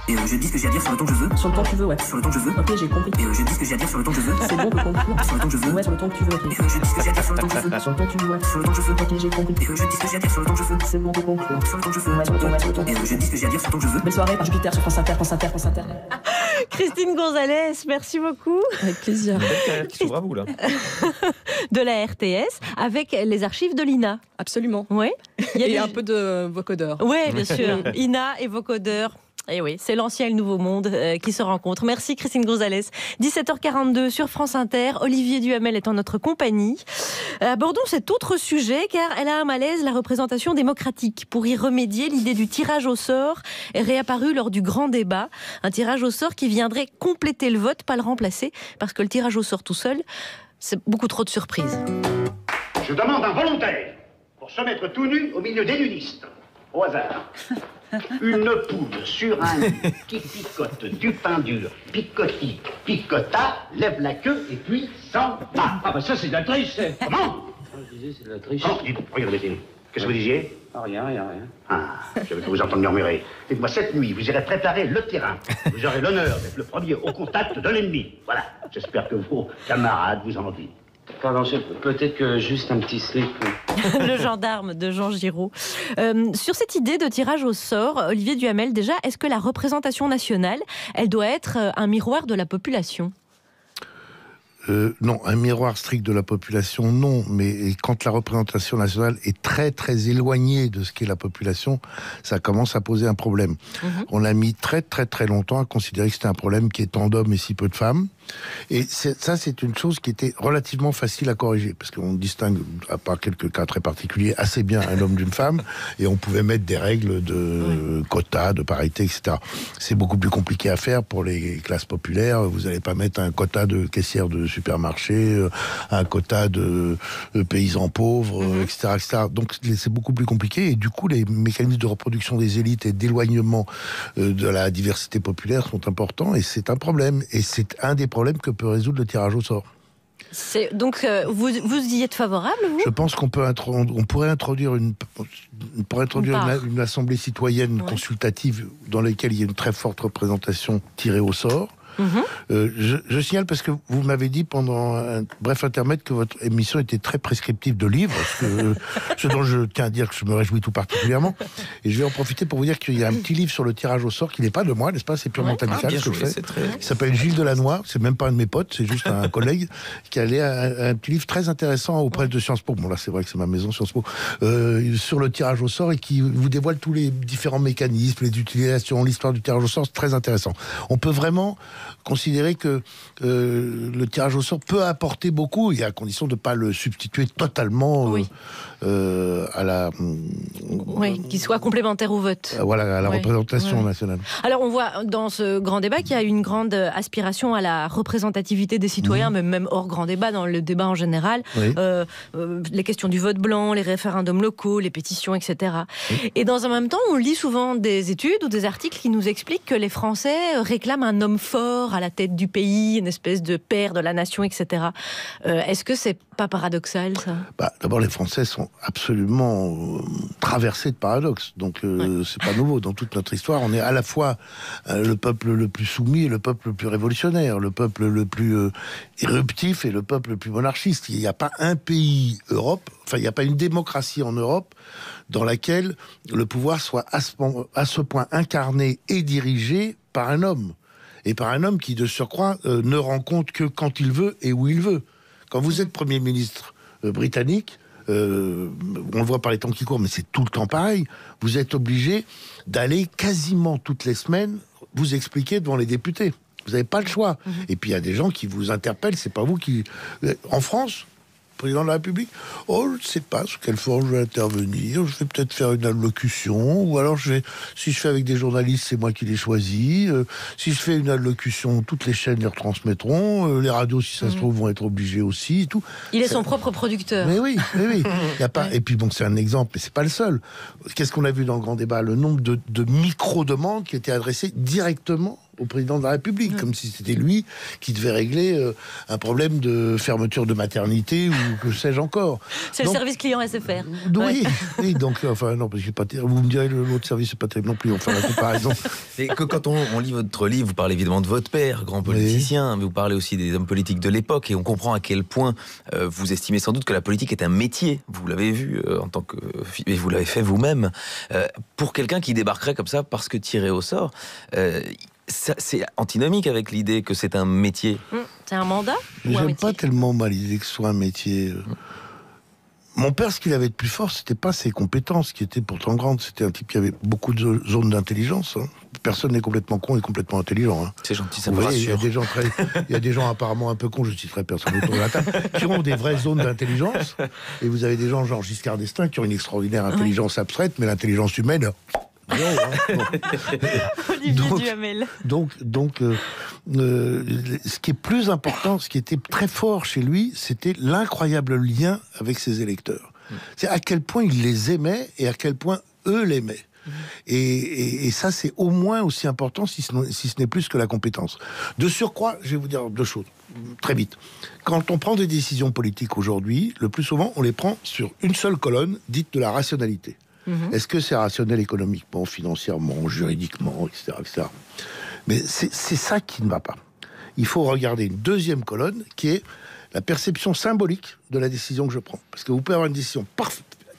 Et je dis ce que j'ai à dire sur le ton que je veux. Sur le ton que tu veux, ouais. Sur le ton que je veux. Ok, j'ai compris. Et je dis ce que j'ai à dire sur le ton que je veux. C'est bon, on peut conclure. Sur le ton que je veux. Ouais, sur le ton que tu veux. Okay. Et je dis ce que j'ai à dire sur le ton que je veux. Sur le ton que tu veux, ouais. Sur le ton que je veux. Ok, j'ai compris. Et je dis ce que j'ai à dire sur le ton que je veux. C'est bon, on peut conclure. Sur le ton que je veux. Ouais, sur le ton. Et je dis ce que j'ai à dire sur le ton que je veux. Belle soirée par Jupiter sur France Inter. Christine Gonzalez, merci beaucoup. Avec plaisir. Bravo, là. De la RTS, avec les archives de l'INA. Absolument. Oui. Et un peu de vocodeur. Oui, bien sûr. INA et vocodeur. Et oui, c'est l'ancien et le nouveau monde qui se rencontrent. Merci Christine Gonzalez. 17h42 sur France Inter. Olivier Duhamel est en notre compagnie. Abordons cet autre sujet car elle a un malaise, la représentation démocratique. Pour y remédier, l'idée du tirage au sort est réapparue lors du grand débat. Un tirage au sort qui viendrait compléter le vote, pas le remplacer, parce que le tirage au sort tout seul, c'est beaucoup trop de surprises. Je demande un volontaire pour se mettre tout nu au milieu des nudistes. Au hasard. Une poule sur un nid qui picote du pain dur, picoti, picota, lève la queue et puis s'en va. Ah bah ça c'est de la triche, c'est. Comment? Je disais c'est de la triche. Comment? Dites, regardez, qu'est-ce que vous disiez? Ah, rien. Ah, je vais vous entendre murmurer. Dites-moi, cette nuit, vous irez préparer le terrain. Vous aurez l'honneur d'être le premier au contact de l'ennemi. Voilà, j'espère que vos camarades vous en disent. Pardon, peut-être que juste un petit slip. Le gendarme de Jean Giraud. Sur cette idée de tirage au sort, Olivier Duhamel, déjà, est-ce que la représentation nationale, elle doit être un miroir de la population? Non, un miroir strict de la population, non. Mais quand la représentation nationale est très, très éloignée de ce qu'est la population, ça commence à poser un problème. On a mis très, très, très longtemps à considérer que c'était un problème qui est tant d'hommes et si peu de femmes. Et ça, c'est une chose qui était relativement facile à corriger, parce qu'on distingue, à part quelques cas très particuliers, assez bien un homme d'une femme, et on pouvait mettre des règles de quotas, de parité, etc. C'est beaucoup plus compliqué à faire pour les classes populaires. Vous n'allez pas mettre un quota de caissières de supermarché, un quota de paysans pauvres, etc., etc. Donc c'est beaucoup plus compliqué, et du coup, les mécanismes de reproduction des élites et d'éloignement de la diversité populaire sont importants, et c'est un problème. Et c'est un des problèmes que peut résoudre le tirage au sort. Donc, vous y êtes favorable, vous ? Je pense qu'on pourrait introduire une assemblée citoyenne consultative dans laquelle il y a une très forte représentation tirée au sort. Je signale, parce que vous m'avez dit pendant un bref intermède que votre émission était très prescriptive de livres, ce dont je tiens à dire que je me réjouis tout particulièrement. Et je vais en profiter pour vous dire qu'il y a un petit livre sur le tirage au sort qui n'est pas de moi, n'est-ce pas ? C'est purement amical ce que je fais. Il s'appelle Gilles Delannoy, c'est même pas un de mes potes, c'est juste un collègue qui a un petit livre très intéressant auprès de Sciences Po. Bon, là c'est vrai que c'est ma maison, Sciences Po, sur le tirage au sort, et qui vous dévoile tous les différents mécanismes, les utilisations, l'histoire du tirage au sort. C'est très intéressant. On peut vraiment considérer que le tirage au sort peut apporter beaucoup, et à condition de ne pas le substituer totalement à la... qu'il soit complémentaire au vote. À la représentation nationale. Alors on voit dans ce grand débat qu'il y a une grande aspiration à la représentativité des citoyens, même hors grand débat, dans le débat en général. Les questions du vote blanc, les référendums locaux, les pétitions, etc. Et dans un même temps, on lit souvent des études ou des articles qui nous expliquent que les Français réclament un homme fort à la tête du pays, une espèce de père de la nation, etc. Est-ce que c'est pas paradoxal, ça ? D'abord, les Français sont absolument traversés de paradoxes. Donc, c'est pas nouveau. Dans toute notre histoire, on est à la fois le peuple le plus soumis et le peuple le plus révolutionnaire, le peuple le plus éruptif et le peuple le plus monarchiste. Il n'y a pas un pays il n'y a pas une démocratie en Europe dans laquelle le pouvoir soit à ce point incarné et dirigé par un homme. Et par un homme qui, de surcroît, ne rend compte que quand il veut et où il veut. Quand vous êtes Premier ministre britannique, on le voit par les temps qui courent, mais c'est tout le temps pareil, vous êtes obligé d'aller quasiment toutes les semaines vous expliquer devant les députés. Vous n'avez pas le choix. Et puis il y a des gens qui vous interpellent, c'est pas vous qui... En France, président de la République, je ne sais pas sous quelle forme je vais intervenir, je vais peut-être faire une allocution, ou alors si je fais avec des journalistes, c'est moi qui les choisis, si je fais une allocution, toutes les chaînes les retransmettront, les radios, si ça se trouve, vont être obligés aussi, et tout. Il est son propre producteur. Mais oui. Il y a pas... Et puis bon, c'est un exemple, mais c'est pas le seul. Qu'est-ce qu'on a vu dans le grand débat ? Le nombre de micro-demandes qui étaient adressées directement au président de la République, comme si c'était lui qui devait régler un problème de fermeture de maternité ou que sais-je encore. C'est le service client SFR. Oui, donc, non, parce que vous me direz, l'autre service, c'est pas terrible non plus, enfin, la comparaison. Et que quand on lit votre livre, vous parlez évidemment de votre père, grand politicien, mais vous parlez aussi des hommes politiques de l'époque, et on comprend à quel point vous estimez sans doute que la politique est un métier. Vous l'avez vu en tant que... Et vous l'avez fait vous-même. Pour quelqu'un qui débarquerait comme ça parce que tiré au sort... c'est antinomique avec l'idée que c'est un métier. C'est un mandat ou un J'aime métier ? pas tellement l'idée que ce soit un métier. Mon père, ce qu'il avait de plus fort, c'était pas ses compétences, qui étaient pourtant grandes. C'était un type qui avait beaucoup de zones d'intelligence. Personne n'est complètement con et complètement intelligent. C'est gentil, ça me rassure. Il y a des gens apparemment un peu cons, je citerai personne autour de la table, qui ont des vraies zones d'intelligence. Et vous avez des gens genre Giscard d'Estaing qui ont une extraordinaire intelligence abstraite, mais l'intelligence humaine... Olivier Duhamel. Donc, ce qui est plus important, ce qui était très fort chez lui, c'était l'incroyable lien avec ses électeurs. C'est à quel point il les aimait et à quel point eux l'aimaient. Et ça, c'est au moins aussi important, si ce n'est plus que la compétence. De surcroît, je vais vous dire deux choses, très vite. Quand on prend des décisions politiques aujourd'hui, le plus souvent, on les prend sur une seule colonne, dite de la rationalité. Est-ce que c'est rationnel économiquement, financièrement, juridiquement, etc. Mais c'est ça qui ne va pas. Il faut regarder une deuxième colonne qui est la perception symbolique de la décision que je prends. Parce que vous pouvez avoir une décision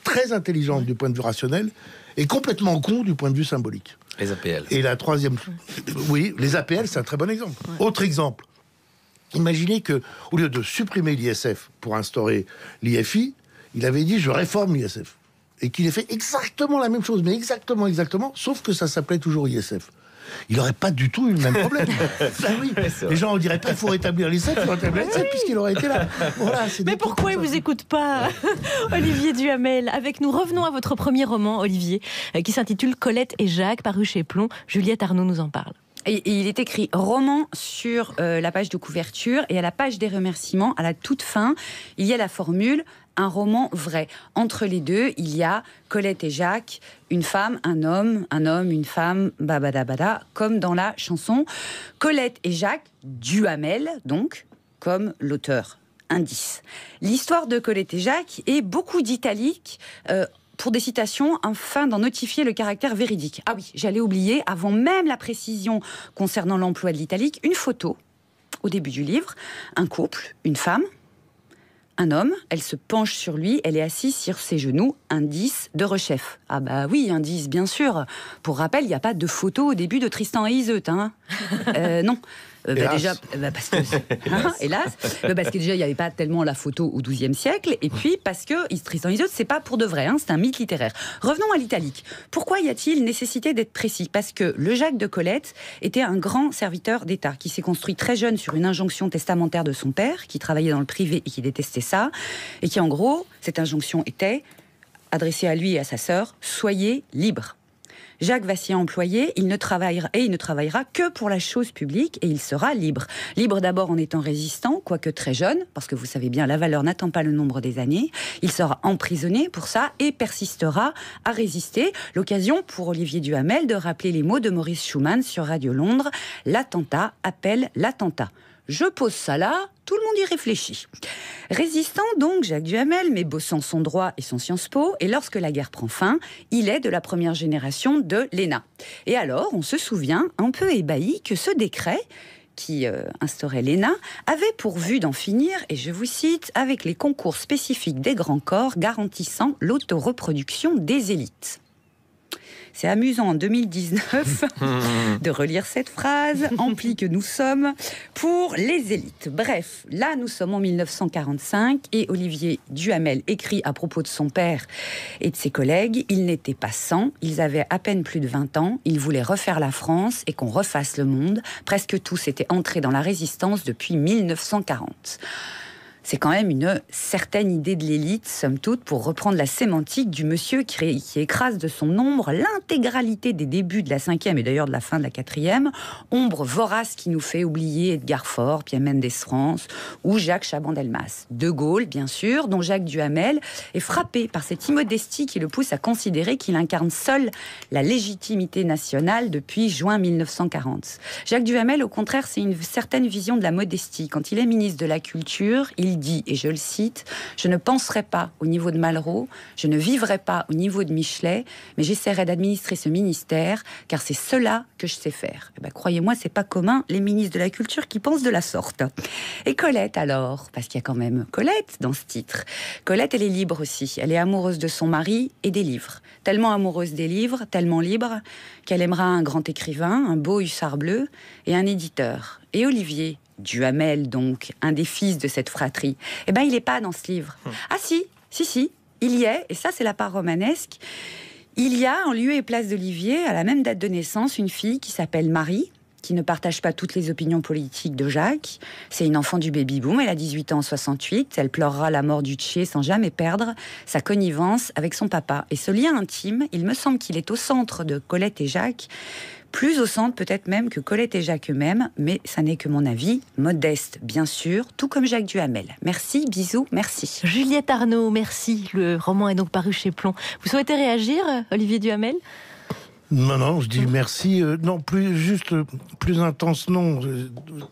très intelligente du point de vue rationnel et complètement con du point de vue symbolique. Les APL. Et la troisième... Oui, les APL, c'est un très bon exemple. Autre exemple. Imaginez que, au lieu de supprimer l'ISF pour instaurer l'IFI, il avait dit je réforme l'ISF. Et qu'il ait fait exactement la même chose, mais exactement, sauf que ça s'appelait toujours ISF. Il n'aurait pas du tout eu le même problème. Oui. Les gens ne diraient pas il faut rétablir l'ISF, puisqu'il aurait été là. Voilà, mais pourquoi il ne vous écoute pas, Olivier Duhamel? Avec nous, revenons à votre premier roman, Olivier, qui s'intitule Colette et Jacques, paru chez Plon. Juliette Arnaud nous en parle. Et il est écrit roman sur la page de couverture, et à la page des remerciements, à la toute fin, il y a la formule un roman vrai. Entre les deux, il y a Colette et Jacques, une femme, un homme, une femme, babada, comme dans la chanson. Colette et Jacques Duhamel, donc, comme l'auteur. Indice. L'histoire de Colette et Jacques est beaucoup d'italiques, pour des citations, afin d'en notifier le caractère véridique. Ah oui, j'allais oublier, avant même la précision concernant l'emploi de l'italique, une photo, au début du livre, un couple, une femme, un homme, elle se penche sur lui, elle est assise sur ses genoux, indice de Rechef. Ah bah oui, indice, bien sûr. Pour rappel, il n'y a pas de photo au début de Tristan et Iseut, hein. Non. Déjà, parce que hélas, parce que déjà il n'y avait pas tellement la photo au XIIe siècle, et puis parce que Tristan et Iseut, c'est pas pour de vrai, hein, c'est un mythe littéraire. Revenons à l'italique. Pourquoi y a-t-il nécessité d'être précis? Parce que le Jacques de Colette était un grand serviteur d'État qui s'est construit très jeune sur une injonction testamentaire de son père, qui travaillait dans le privé et qui détestait ça, et qui en gros, cette injonction était adressée à lui et à sa sœur: soyez libres. Jacques va s'y employer, il ne travaillera que pour la chose publique, et il sera libre. Libre d'abord en étant résistant, quoique très jeune, parce que vous savez bien, la valeur n'attend pas le nombre des années. Il sera emprisonné pour ça et persistera à résister. L'occasion pour Olivier Duhamel de rappeler les mots de Maurice Schumann sur Radio Londres: l'attentat appelle l'attentat. Je pose ça là, tout le monde y réfléchit. Résistant donc, Jacques Duhamel, mais bossant son droit et son Sciences Po, et lorsque la guerre prend fin, il est de la première génération de l'ENA. Et alors, on se souvient, un peu ébahi, que ce décret qui instaurait l'ENA avait pour vue d'en finir, et je vous cite, avec les concours spécifiques des grands corps garantissant l'autoreproduction des élites. C'est amusant en 2019 de relire cette phrase, emplie que nous sommes, pour les élites. Bref, là nous sommes en 1945 et Olivier Duhamel écrit à propos de son père et de ses collègues: ils n'étaient pas 100, ils avaient à peine plus de 20 ans, ils voulaient refaire la France et qu'on refasse le monde. Presque tous étaient entrés dans la résistance depuis 1940. C'est quand même une certaine idée de l'élite, somme toute, pour reprendre la sémantique du monsieur qui écrase de son ombre l'intégralité des débuts de la 5e et d'ailleurs de la fin de la 4e, ombre vorace qui nous fait oublier Edgar Faure, Pierre Mendès France ou Jacques Chaban-Delmas. De Gaulle, bien sûr, dont Jacques Duhamel est frappé par cette immodestie qui le pousse à considérer qu'il incarne seul la légitimité nationale depuis juin 1940. Jacques Duhamel, au contraire, c'est une certaine vision de la modestie. Quand il est ministre de la Culture, il dit, et je le cite: « Je ne penserai pas au niveau de Malraux, je ne vivrai pas au niveau de Michelet, mais j'essaierai d'administrer ce ministère, car c'est cela que je sais faire. » Eh ben, croyez-moi, c'est pas commun, les ministres de la Culture qui pensent de la sorte. Et Colette alors, parce qu'il y a quand même Colette dans ce titre. Colette, elle est libre aussi, elle est amoureuse de son mari et des livres. Tellement amoureuse des livres, tellement libre, qu'elle aimera un grand écrivain, un beau hussard bleu et un éditeur. Et Olivier Duhamel, donc, un des fils de cette fratrie, eh ben, il n'est pas dans ce livre. Ah si, il y est, et ça c'est la part romanesque. Il y a, en lieu et place d'Olivier, à la même date de naissance, une fille qui s'appelle Marie, qui ne partage pas toutes les opinions politiques de Jacques. C'est une enfant du baby-boom, elle a 18 ans en 68, elle pleurera la mort du Tché sans jamais perdre sa connivence avec son papa. Et ce lien intime, il me semble qu'il est au centre de Colette et Jacques, plus au centre peut-être même que Colette et Jacques eux-mêmes, mais ça n'est que mon avis, modeste bien sûr, tout comme Jacques Duhamel. Merci, bisous, merci. Juliette Arnaud, merci. Le roman est donc paru chez Plon. Vous souhaitez réagir, Olivier Duhamel ? Non, je dis merci. Non, plus intense, non.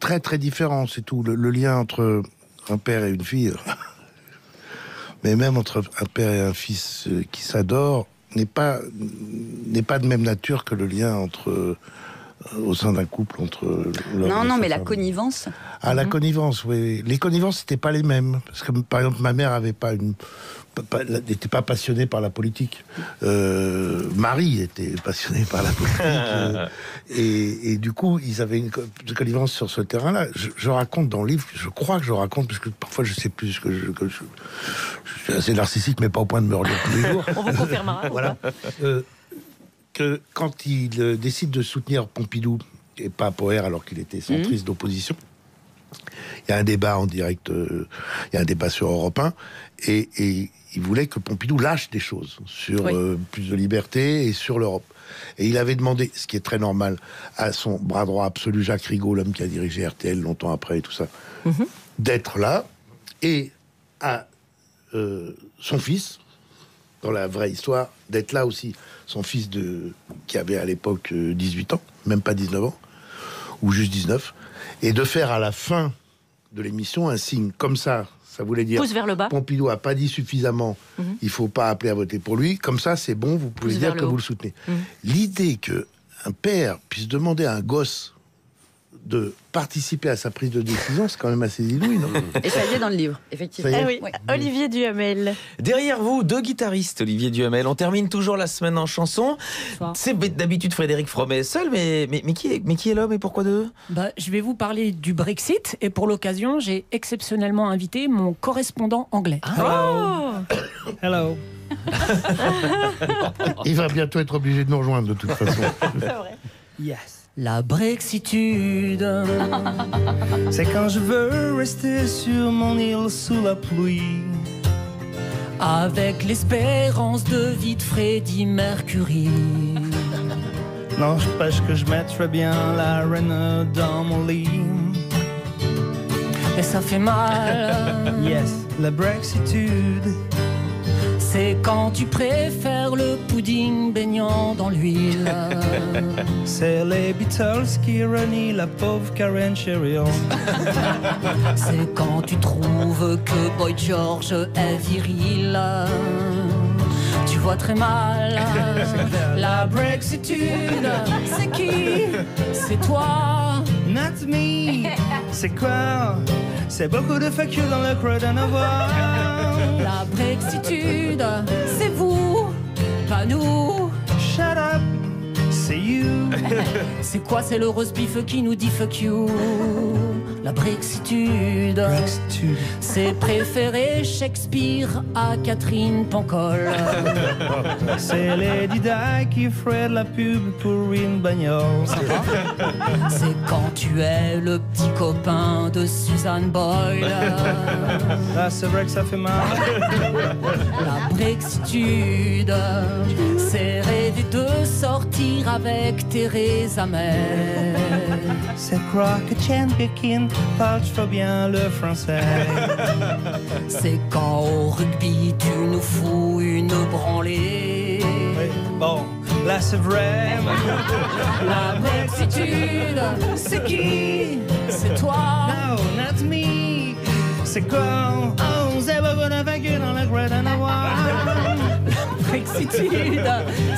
Très, très différent, c'est tout. Le lien entre un père et une fille, mais même entre un père et un fils qui s'adorent, n'est pas de même nature que le lien entre au sein d'un couple entre... Non, mais la connivence. Ah, la connivence, oui. Les connivences, c'était pas les mêmes. Parce que, par exemple, ma mère n'était pas passionnée par la politique. Marie était passionnée par la politique. Et du coup, ils avaient une connivence sur ce terrain-là. Je raconte dans le livre, je crois que je raconte, parce que parfois je sais plus que je suis assez narcissique, mais pas au point de me relire tous les jours. On vous confirmera. Voilà. Que quand il décide de soutenir Pompidou et pas Poher alors qu'il était centriste d'opposition, il y a un débat en direct, il y a un débat sur Europe 1, et il voulait que Pompidou lâche des choses sur plus de liberté et sur l'Europe. Et il avait demandé, ce qui est très normal, à son bras droit absolu, Jacques Rigaud, l'homme qui a dirigé RTL longtemps après et tout ça, d'être là, et à son fils, dans la vraie histoire, d'être là aussi, son fils qui avait à l'époque 18 ans, même pas 19 ans, ou juste 19, et de faire à la fin de l'émission un signe comme ça. Ça voulait dire pouce vers le bas. Pompidou a pas dit suffisamment, il faut pas appeler à voter pour lui. Comme ça, c'est bon, vous pouvez dire que vous le soutenez. L'idée que un père puisse demander à un gosse de participer à sa prise de décision, c'est quand même assez inouï, non? Et ça y est dans le livre, effectivement. Oui. Olivier Duhamel. Derrière vous, 2 guitaristes, Olivier Duhamel. On termine toujours la semaine en chanson. C'est d'habitude Frédéric Fromet seul, mais qui est l'homme et pourquoi deux? Je vais vous parler du Brexit et pour l'occasion, j'ai exceptionnellement invité mon correspondant anglais. Hello. Il va bientôt être obligé de nous rejoindre de toute façon. C'est vrai. Yes. La Brexitude, c'est quand je veux rester sur mon île sous la pluie, avec l'espérance de vie de Freddie Mercury. N'empêche que je mettrais bien la reine dans mon lit. Et ça fait mal. Yes, la Brexitude. C'est quand tu préfères le pudding baignant dans l'huile. C'est les Beatles qui renient la pauvre Karen Cheryl. C'est quand tu trouves que Boy George est viril. Tu vois très mal. La Brexitude, c'est qui? C'est toi. Not me. C'est quoi? C'est beaucoup de fuck you dans le creux d'un avoir. La Brexitude, c'est vous, pas nous. Shut up, c'est you. C'est quoi? C'est le roast beef qui nous dit fuck you. La Brexitude, c'est préférer Shakespeare à Catherine Pancol. C'est Lady Di qui ferait de la pub pour une bagnole. C'est quand tu es le petit copain de Suzanne Boyle. Ah, c'est vrai que ça fait mal. La Brexitude, c'est rêver de sortir avec Theresa May. C'est croire que Chen Birkin parle trop bien le français. C'est quand au rugby tu nous fous une branlée. Oui, bon, là c'est vrai. La Brexitude, c'est qui? C'est toi. No, not me. C'est quoi? Oh, c'est beaucoup de vagues dans le creux d'un avoir. La Brexitude,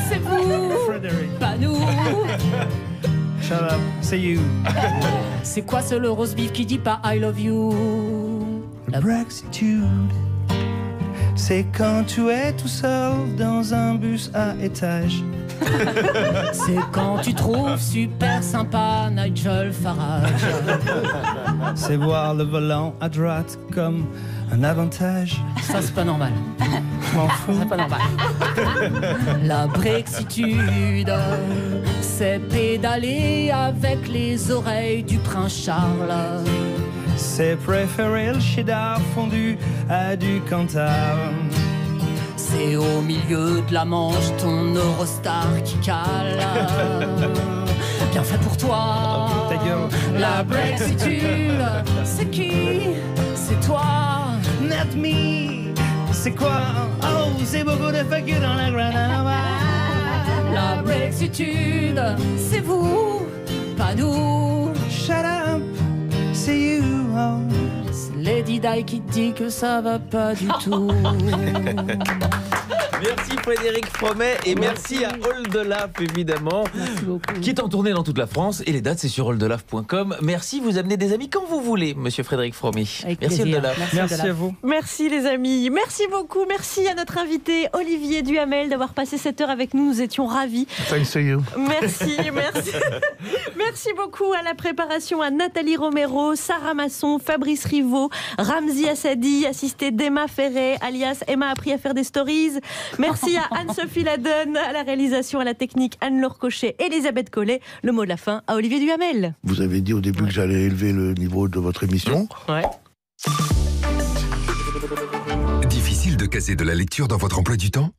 c'est vous, Frédéric. pas nous. Shut up, c'est you. C'est quoi ce le roast beef qui dit pas I love you? La Brexitude, c'est quand tu es tout seul dans un bus à étage. C'est quand tu trouves super sympa Nigel Farage. C'est voir le volant à droite comme un avantage. Ça c'est pas normal. Je m'en fous. C'est pas normal. La Brexitude, c'est pédaler avec les oreilles du prince Charles. C'est préférer le cheddar fondu à du Cantal. C'est au milieu de la Manche ton Eurostar qui cale. Bien fait pour toi. Ta gueule. La Brexitude, c'est qui? C'est toi. Not me. C'est quoi? Oh, c'est beaucoup de fuck you dans la Granada. La Brexitude, c'est vous, pas nous. Shut up, c'est you. Oh. C'est Lady Di qui dit que ça va pas du tout. Merci Frédéric Fromet et merci à Oldelaf évidemment, qui est en tournée dans toute la France et les dates c'est sur oldelaf.com. Merci, vous amenez des amis quand vous voulez, monsieur Frédéric Fromet. Merci Oldelaf. Merci à vous. Merci les amis, merci beaucoup, merci à notre invité Olivier Duhamel d'avoir passé cette heure avec nous, nous étions ravis. Thanks to you. Merci. Merci beaucoup à la préparation à Nathalie Romero, Sarah Masson, Fabrice Rivaud, Ramzi Assadi, assisté d'Emma Ferret, alias Emma a appris à faire des stories. Merci à Anne-Sophie Laden, à la réalisation, à la technique, Anne-Laure Cochet, Elisabeth Collet. Le mot de la fin à Olivier Duhamel. Vous avez dit au début que j'allais élever le niveau de votre émission. Ouais. Difficile de caser de la lecture dans votre emploi du temps ?